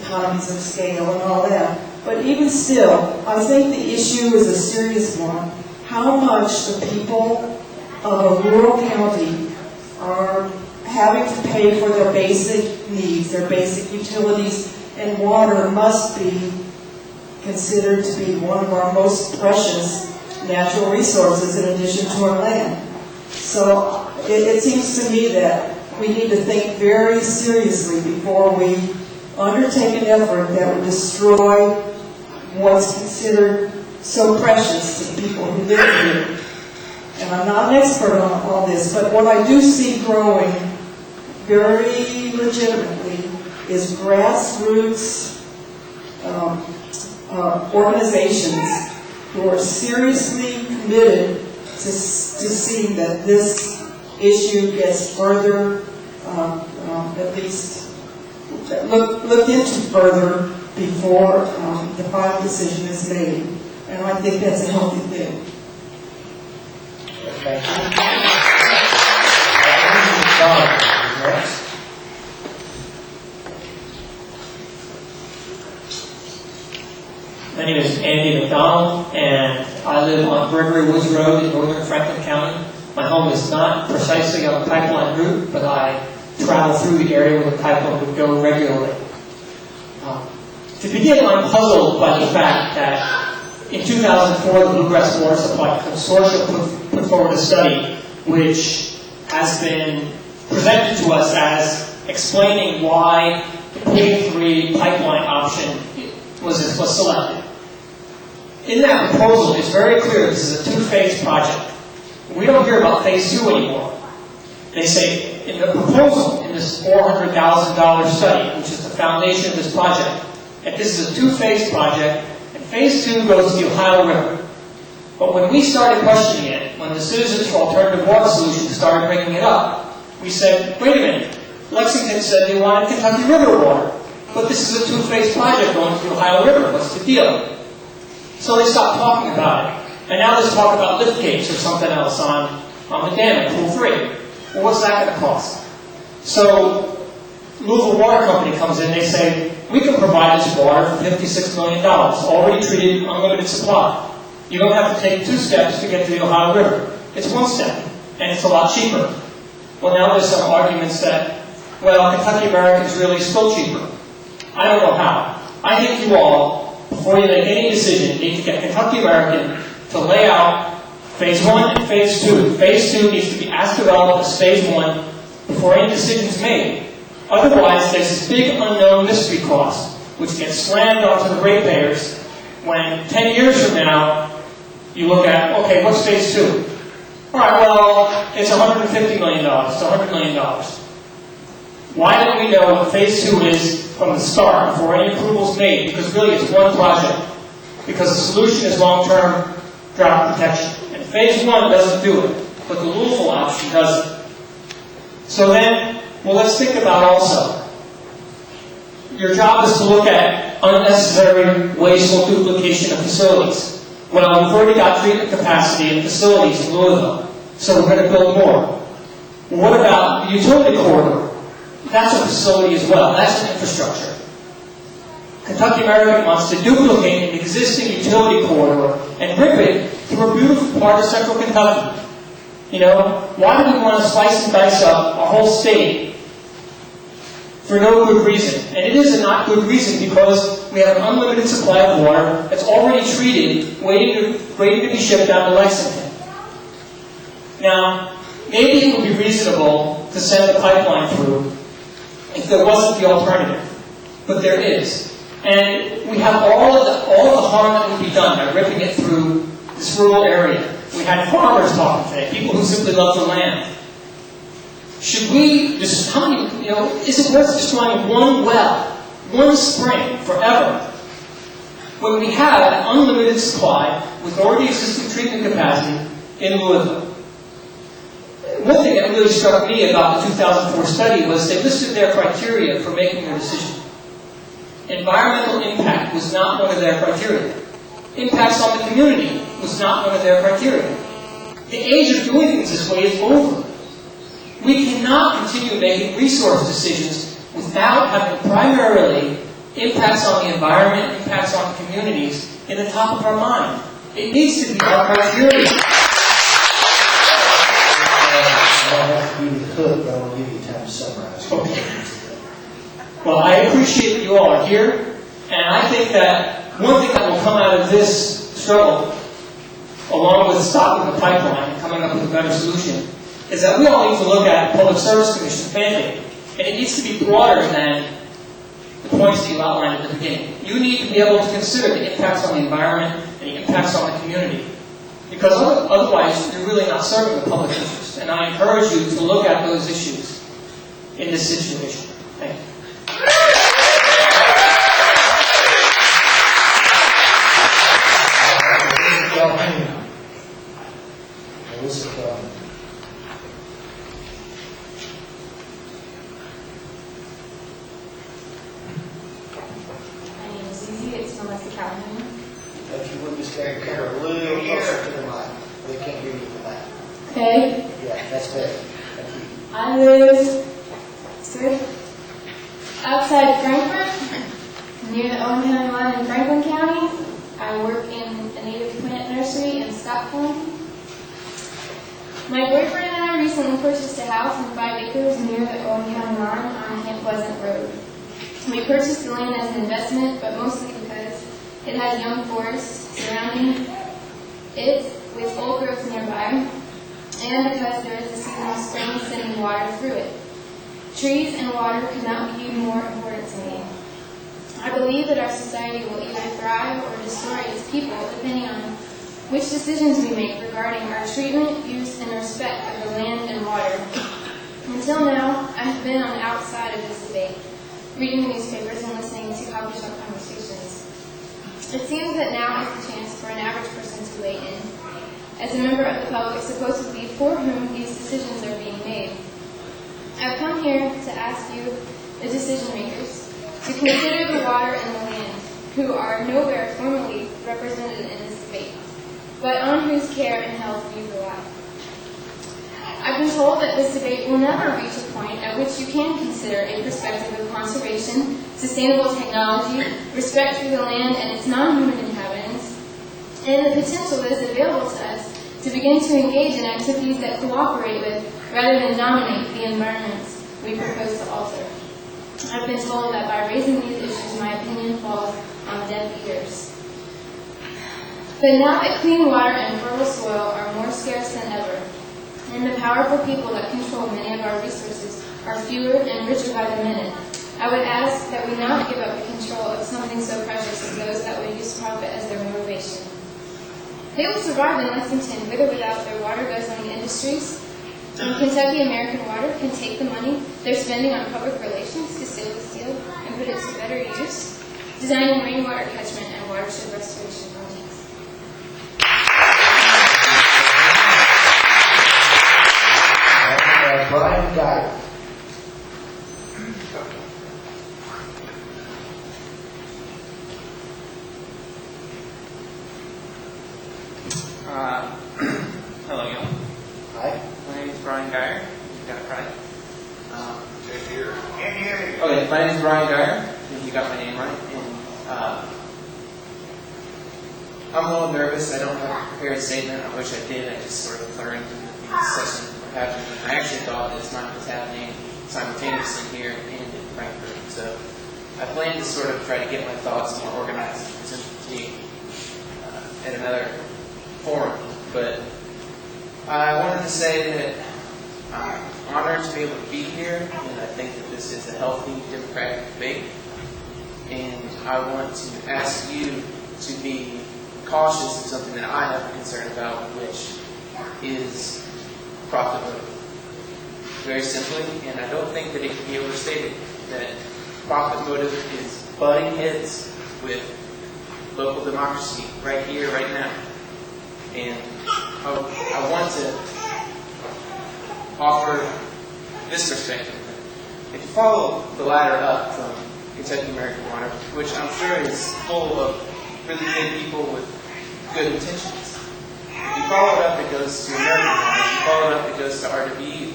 economies of scale and all that. But even still, I think the issue is a serious one. How much the people of a rural county are having to pay for their basic needs, their basic utilities, and water must be considered to be one of our most precious natural resources in addition to our land. So it seems to me that we need to think very seriously before we undertake an effort that would destroy what's considered so precious to the people who live here. And I'm not an expert on all this, but what I do see growing very legitimately is grassroots organizations who are seriously committed to see that this issue gets further, at least looked into further before the final decision is made. And I think that's a healthy thing. Thank you. Next. My name is Andy McDonald, and I live on Gregory Woods Road in northern Franklin County. My home is not precisely on the pipeline route, but I travel through the area where the pipeline would go regularly. To begin, I'm puzzled by the fact that in 2004, the Bluegrass Water Supply Consortium put forward a study which has been presented to us as explaining why the Pool 3 pipeline option was selected. In that proposal, it's very clear this is a two-phase project. We don't hear about phase 2 anymore. They say in the proposal, in this $400,000 study, which is the foundation of this project, that this is a two-phase project, and phase 2 goes to the Ohio River. But when we started questioning it, when the Citizens for Alternative Water Solutions started bringing it up, we said, wait a minute, Lexington said they wanted Kentucky River water, but this is a two-phase project going to the Ohio River. What's the deal? So they stopped talking about it. And now let's talk about lift gates or something else on the dam at Pool 3. Well, what's that going to cost? So Louisville Water Company comes in, they say, we can provide this water for $56 million, already treated, unlimited supply. You don't have to take 2 steps to get to the Ohio River. It's 1 step, and it's a lot cheaper. Well, now there's some arguments that, well, Kentucky American's really still cheaper. I don't know how. I think you all, before you make any decision, need to get Kentucky American to lay out phase 1 and phase 2. Phase 2 needs to be as developed as phase 1 before any decision is made. Otherwise, there's this big unknown mystery cost, which gets slammed onto the ratepayers when 10 years from now, you look at, okay, what's phase 2? All right, well, it's $150 million, it's $100 million. Why don't we know what phase 2 is from the start before any approval is made? Because really it's one project. Because the solution is long-term drought protection. And phase 1 doesn't do it, but the Louisville option does it. So then, well, let's think about also, your job is to look at unnecessary, wasteful duplication of facilities. Well, we've already got treatment capacity in facilities in Louisville, so we're going to build more. Well, what about the utility corridor? That's a facility as well. That's an infrastructure. Kentucky American wants to duplicate an existing utility corridor and rip it through a beautiful part of central Kentucky. You know, why do we want to slice and dice up a whole state for no good reason? And it is a not good reason because we have an unlimited supply of water that's already treated, waiting to be shipped down to Lexington. Now, maybe it would be reasonable to send the pipeline through if there wasn't the alternative, but there is. And we have all of the harm that would be done by ripping it through this rural area. We had farmers talking today, people who simply love the land. Should we just, how many, is it worth destroying one well, one spring forever, when we have an unlimited supply with already existing treatment capacity in Louisville? One thing that really struck me about the 2004 study was they listed their criteria for making their decision. Environmental impact was not one of their criteria. Impacts on the community was not one of their criteria. The age of doing things this way is over. We cannot continue making resource decisions without having primarily impacts on the environment, impacts on communities in the top of our mind. It needs to be our criteria. But I'll give you time to summarize. Okay. Well, I appreciate that you all are here, and I think that one thing that will come out of this struggle, along with stopping the pipeline and coming up with a better solution, is that we all need to look at Public Service Commission mandate. And it needs to be broader than the points that you outlined at the beginning. You need to be able to consider the impacts on the environment and the impacts on the community. Because otherwise, you're really not serving the public interest. And I encourage you to look at those issues in this situation. Thank you. If you would just come a little closer to the mic. They can't hear you from that. Okay. Yeah, that's better. Thank you. I live outside Frankfort, near the Owenton County line in Franklin County. I work in a native plant nursery in Scott County. My boyfriend and I recently purchased a house in 5 acres near the Owenton County line on Camp Pleasant Road. We purchased the land as an investment, but mostly because it has young forests surrounding it with old growth nearby, and because there is a seasonal spring sending water through it. Trees and water could not be more important to me. I believe that our society will either thrive or destroy its people depending on which decisions we make regarding our treatment, use, and respect of the land and water. Until now, I have been on the outside of this debate, reading the newspapers and listening to coffee shop conversations. It seems that now is the chance for an average person to weigh in, as a member of the public supposedly for whom these decisions are being made. I've come here to ask you, the decision makers, to consider the water and the land, who are nowhere formally represented in this debate, but on whose care and health you rely. I've been told that this debate will never reach a point at which you can consider a perspective of conservation, sustainable technology, respect for the land and its non-human inhabitants, and the potential that is available to us to begin to engage in activities that cooperate with rather than dominate the environments we propose to alter. I've been told that by raising these issues, my opinion falls on deaf ears. But now that clean water and fertile soil are more scarce than ever, and the powerful people that control many of our resources are fewer and richer by the minute, I would ask that we not give up the control of something so precious as those that would use profit as their motivation. They will survive in Lexington with or without their water guzzling industries. And Kentucky American Water can take the money they're spending on public relations to save the steel and put it to better use, designing rainwater catchment and watershed restoration projects. Brian Geyer. Hello, y'all. Hi. My name is Brian Geyer. You got it right. Can you hear me? Okay, my name is Brian Geyer. I think you got my name right. And, I'm a little nervous. I don't have a prepared statement. I wish I did. I just sort of learned in the session what happened. I actually thought this might was happening simultaneously here and in Frankfurt. So I plan to sort of try to get my thoughts more organized and present to you at another forum. But I wanted to say that I'm honored to be able to be here, and I think that this is a healthy democratic debate. And I want to ask you to be cautious of something that I have a concern about, which is profit motive. Very simply, and I don't think that it can be overstated, that profit motive is butting heads with local democracy right here, right now. And I want to offer this perspective. If you follow the ladder up from Kentucky American Water, which I'm sure is full of really good people with good intentions, if you follow it up, it goes to American Water. If you follow it up, it goes to RWE,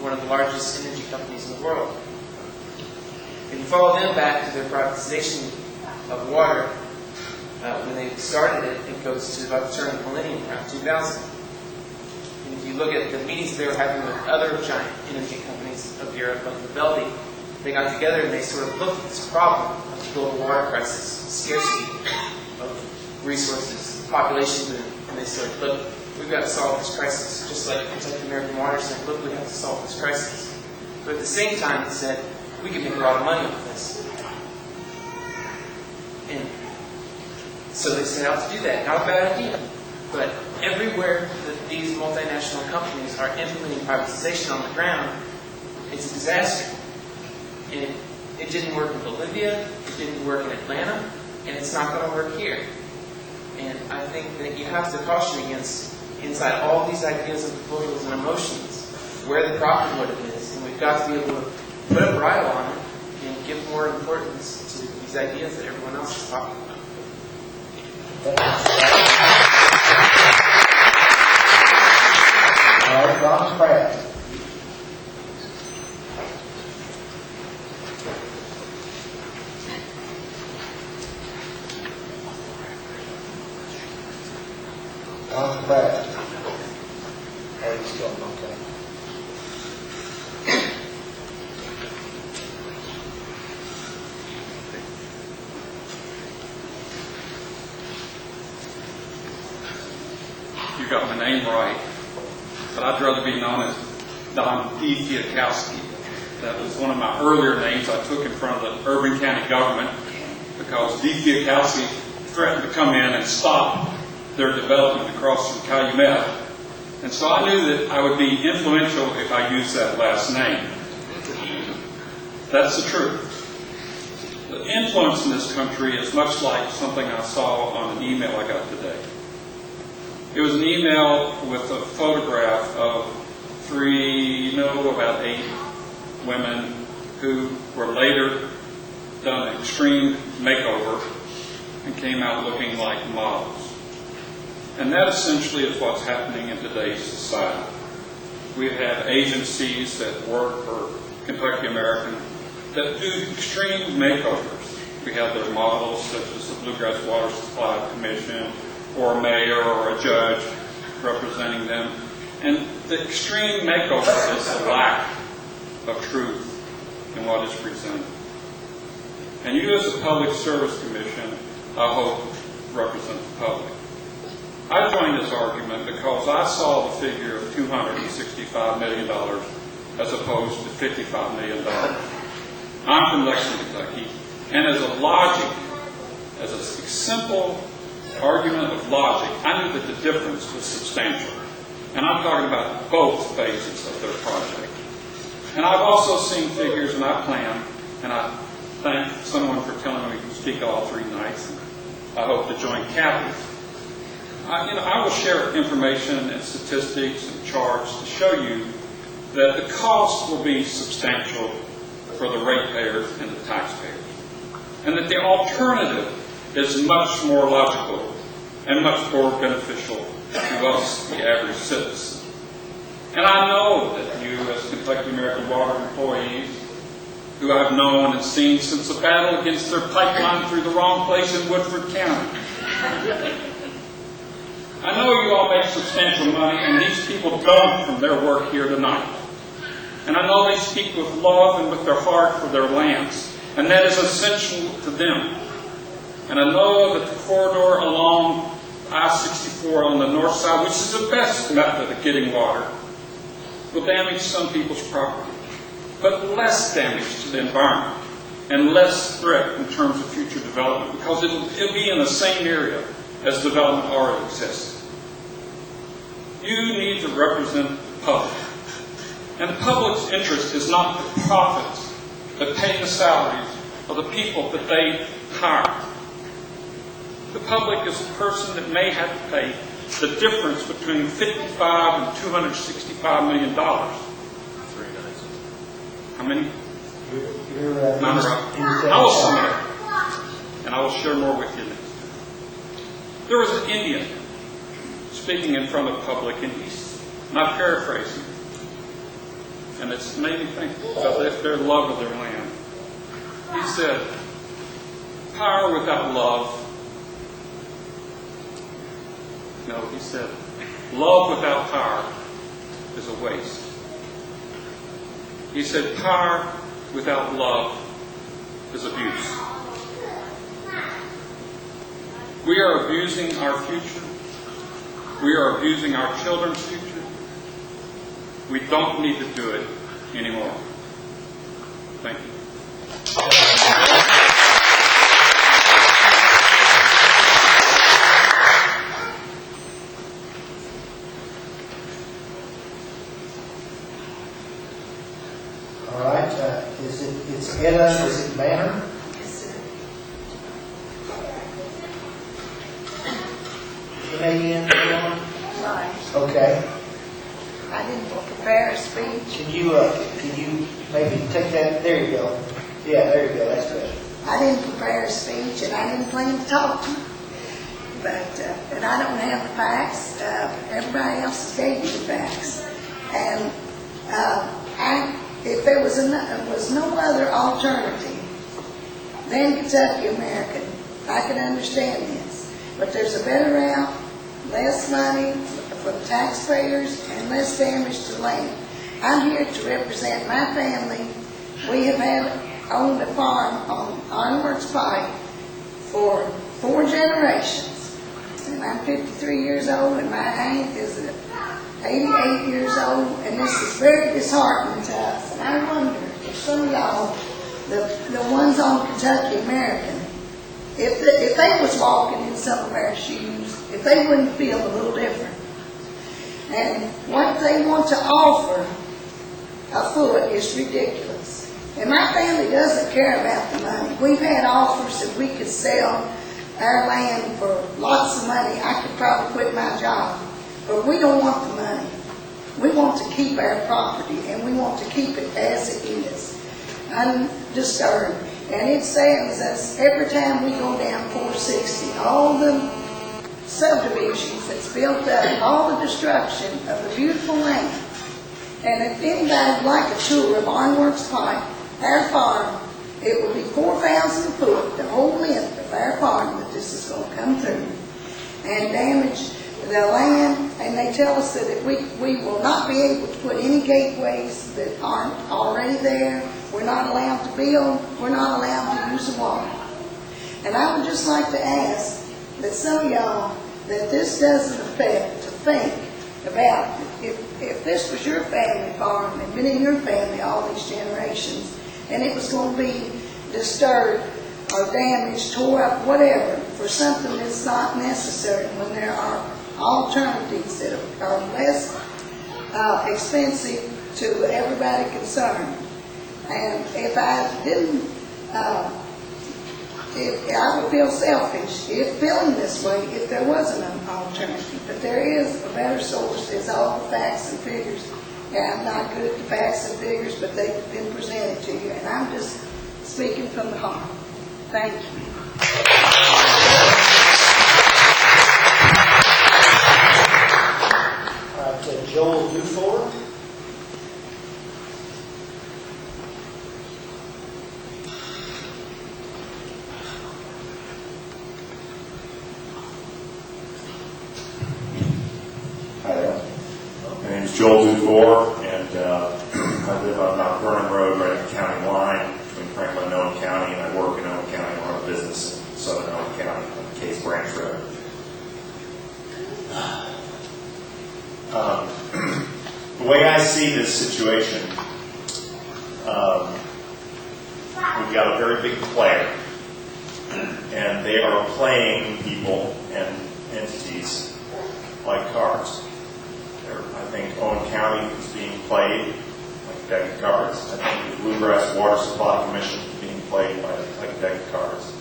one of the largest energy companies in the world. If you follow them back to their privatization of water, when they started it, it goes to about the turn of the millennium, around 2000. And if you look at the meetings they were having with other giant energy companies of Europe, like the Beldi, they got together and they sort of looked at this problem of the global water crisis, scarcity of resources, population boom, and they said, look, we've got to solve this crisis, just like Kentucky American Water said, look, we have to solve this crisis. But at the same time, they said, we can make a lot of money off this. And so they set out to do that. Not a bad idea. But everywhere that these multinational companies are implementing privatization on the ground, it's a disaster. And it didn't work in Bolivia, it didn't work in Atlanta, and it's not going to work here. And I think that you have to caution against, inside all these ideas and proposals and emotions, where the profit motive is. And we've got to be able to put a bridle on it and give more importance to these ideas that everyone else is talking about. All right, Ron Pratt. Ron Pratt. Oh, he's still okay. You got my name right, but I'd rather be known as Don D. Fiakowski. That was one of my earlier names I took in front of the Urban County government because D. Fiakowski threatened to come in and stop their development across from Calumet. And so I knew that I would be influential if I used that last name. That's the truth. The influence in this country is much like something I saw on an email I got today. It was an email with a photograph of about 8 women who were later done an extreme makeover and came out looking like models. And that essentially is what's happening in today's society. We have agencies that work for Kentucky American that do extreme makeovers. We have their models such as the Bluegrass Water Supply Commission or a mayor or a judge representing them. And the extreme makeover is a lack of truth in what is presented. And you as a Public Service Commission, I hope, represent the public. I joined this argument because I saw the figure of $265 million as opposed to $55 million. I'm from Lexington, Kentucky, and as a logic, as a simple argument of logic, I knew that the difference was substantial. And I'm talking about both phases of their project. And I've also seen figures, and I plan, and I thank someone for telling me to speak all 3 nights. And I hope to join Kathy. I will share information and statistics and charts to show you that the cost will be substantial for the ratepayers and the taxpayers. And that the alternative is much more logical and much more beneficial to us, the average citizen. And I know that you, as Kentucky American Water employees, who I've known and seen since the battle against their pipeline through the wrong place in Woodford County, I know you all make substantial money, and these people don't from their work here tonight. And I know they speak with love and with their heart for their lands, and that is essential to them. And I know that the corridor along I-64 on the north side, which is the best method of getting water, will damage some people's property, but less damage to the environment and less threat in terms of future development, because it'll be in the same area as development already exists. You need to represent the public. And the public's interest is not the profits that pay the salaries of the people that they hire. The public is a person that may have to pay the difference between $55 and $265 million. 3 nights. How many? You're I will submit, and I will share more with you next time. There was an Indian speaking in front of the public, and he's not paraphrasing, and it's made me think about their love of their land. He said, "Power without love." No, he said, "Love without power is a waste." He said, "Power without love is abuse. We are abusing our future. We are abusing our children's future. We don't need to do it anymore. Thank you. All right, it's Etta, is it Banner? Yes, sir. N-A-N, Right. okay. I didn't prepare a speech. Can you maybe take that, there you go. Yeah, there you go, that's better. I didn't prepare a speech, and I didn't plan to talk. But I don't have the facts. Everybody else gave you the facts. And if there was no other alternative than Kentucky American, I could understand this. But there's a better route, less money for the taxpayers, and less damage to land. I'm here to represent my family. We have owned a farm on Ironworks Pike for 4 generations. And I'm 53 years old, and my aunt is 88 years old, and this is very disheartening to us. And I wonder if some of y'all, the ones on Kentucky American, if they was walking in some of our shoes, if they wouldn't feel a little different. And what they want to offer afoot is ridiculous. And my family doesn't care about the money. We've had offers that we could sell our land for lots of money. I could probably quit my job. But we don't want the money. We want to keep our property, and we want to keep it as it is, undisturbed. And it saves us every time we go down 460, all the subdivisions that's built up, all the destruction of the beautiful land. And if anybody would like a tour of Ironworks Pike, our farm, it will be 4,000 foot, the whole length of our farm that this is going to come through and damage the land. And they tell us that if we will not be able to put any gateways that aren't already there. We're not allowed to build. We're not allowed to use the water. And I would just like to ask that some of y'all, that this doesn't affect, to think about if this was your family farm and been in your family all these generations, and it was going to be disturbed or damaged, tore up, whatever, for something that's not necessary, when there are alternatives that are less expensive to everybody concerned. And if I didn't, if I would feel selfish if feeling this way if there wasn't an alternative. But there is a better source. There's all the facts and figures. And I'm not good at the facts and figures, but they've been presented to you. And I'm just speaking from the heart. Thank you. Joel Dufour. Hi there. My name is Joel Dufour, and I live on Mount Vernon Road, right at the county line between Franklin and Owen County, and I work in Owen County. I run a business in southern Owen County on the Case Branch Road. The way I see this situation, we've got a very big player, and they are playing people and entities like cards. I think Owen County is being played like a deck of cards. I think the Bluegrass Water Supply Commission is being played like a deck of cards.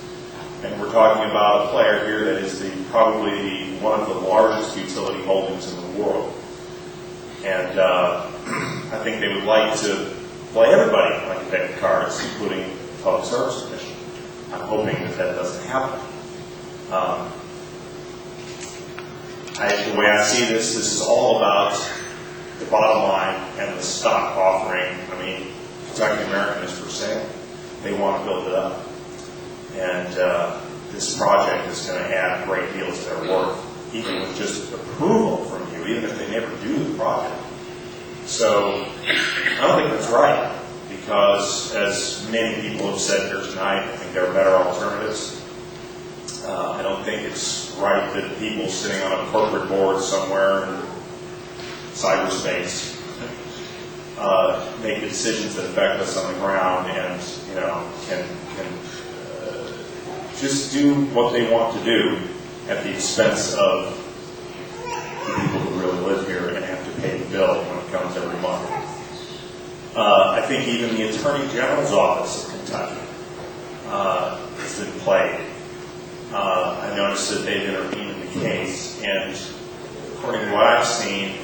And we're talking about a player here that is probably one of the largest utility holdings in the world. And I think they would like to play everybody like a deck of cards, including the Public Service Commission. I'm hoping that doesn't happen. The way I see this is all about the bottom line and the stock offering. I mean, Kentucky American is for sale. They want to build it up. And this project is going to add a great deal to their work, even with just approval from you, even if they never do the project. So I don't think that's right, because, as many people have said here tonight, I think there are better alternatives. I don't think it's right that people sitting on a corporate board somewhere in cyberspace make the decisions that affect us on the ground, and can just do what they want to do at the expense of the people who really live here and have to pay the bill when it comes every month. I think even the Attorney General's office of Kentucky has been played. I noticed that they've intervened in the case, and according to what I've seen,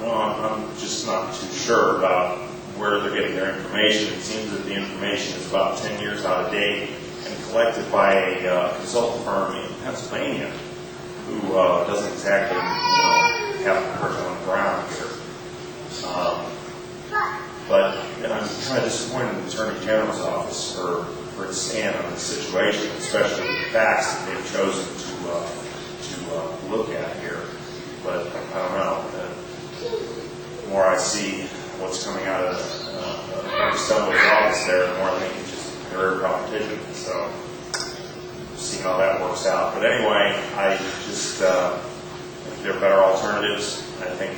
I'm just not too sure about where they're getting their information. It seems that the information is about 10 years out of date and collected by a consultant firm in Pennsylvania who doesn't exactly have the person on the ground here. But I'm kind of disappointed in the Attorney General's office for its stand on the situation, especially the facts that they've chosen to look at here. But I don't know. The more I see what's coming out of someone's office there, the more I think it's just very competition. So see how that works out. But anyway, I just if there are better alternatives. I think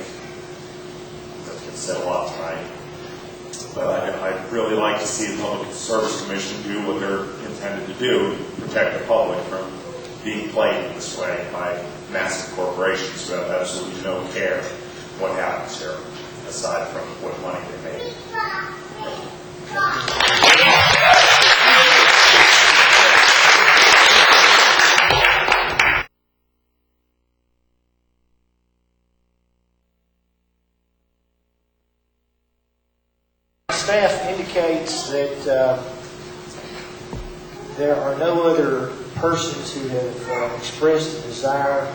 that's been said a lot tonight. But I'd really like to see the Public Service Commission do what they're intended to do, protect the public from being played in this way by massive corporations who have absolutely no care what happens here, aside from what money they make. Staff indicates that there are no other persons who have expressed a desire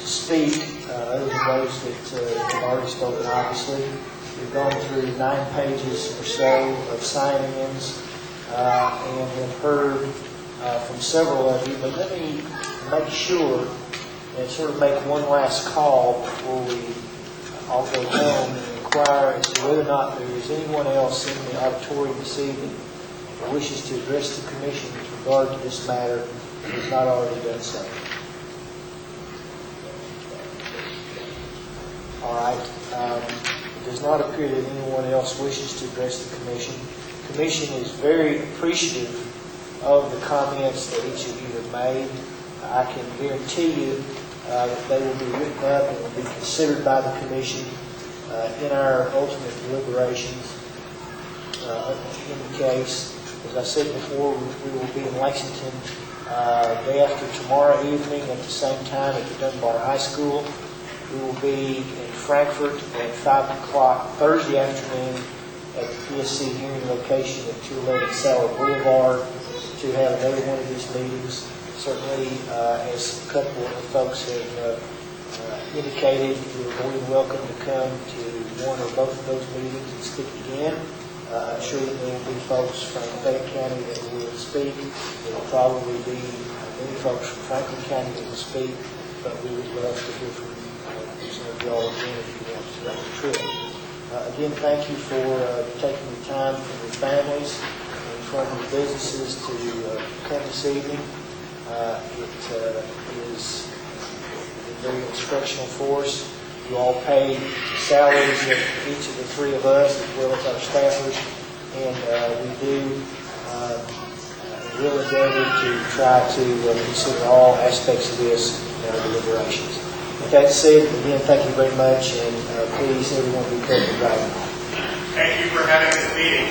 to speak other than those that have already spoken, obviously. We've gone through 9 pages or so of sign-ins and have heard from several of you, but let me make sure and sort of make one last call before we all go home and inquire as to whether or not there is anyone else in the auditorium this evening who wishes to address the Commission with regard to this matter and has not already done so. All right. It does not appear that anyone else wishes to address the Commission. The Commission is very appreciative of the comments that each of you have made. I can guarantee you that they will be written up and will be considered by the Commission in our ultimate deliberations in the case. As I said before, we will be in Lexington day after tomorrow evening at the same time at the Dunbar High School. We will be in Frankfort at 5 o'clock Thursday afternoon at the PSC hearing location at 211 Sauer Boulevard to have another one of these meetings. Certainly, as a couple of folks have indicated, you're more than welcome to come to one or both of those meetings and speak again. I'm sure that there will be folks from Fayette County that will speak. There will probably be many folks from Franklin County that will speak, but we would love to hear from some of y'all again if you want to make the trip. Again, thank you for taking the time from your families and from your businesses to come this evening. It is very instructional for us. You all pay the salaries of each of the 3 of us as well as our staffers, and we do will endeavor to try to consider all aspects of this in our deliberations. With that said, again, thank you very much, and please everyone be careful driving. Thank you for having this meeting.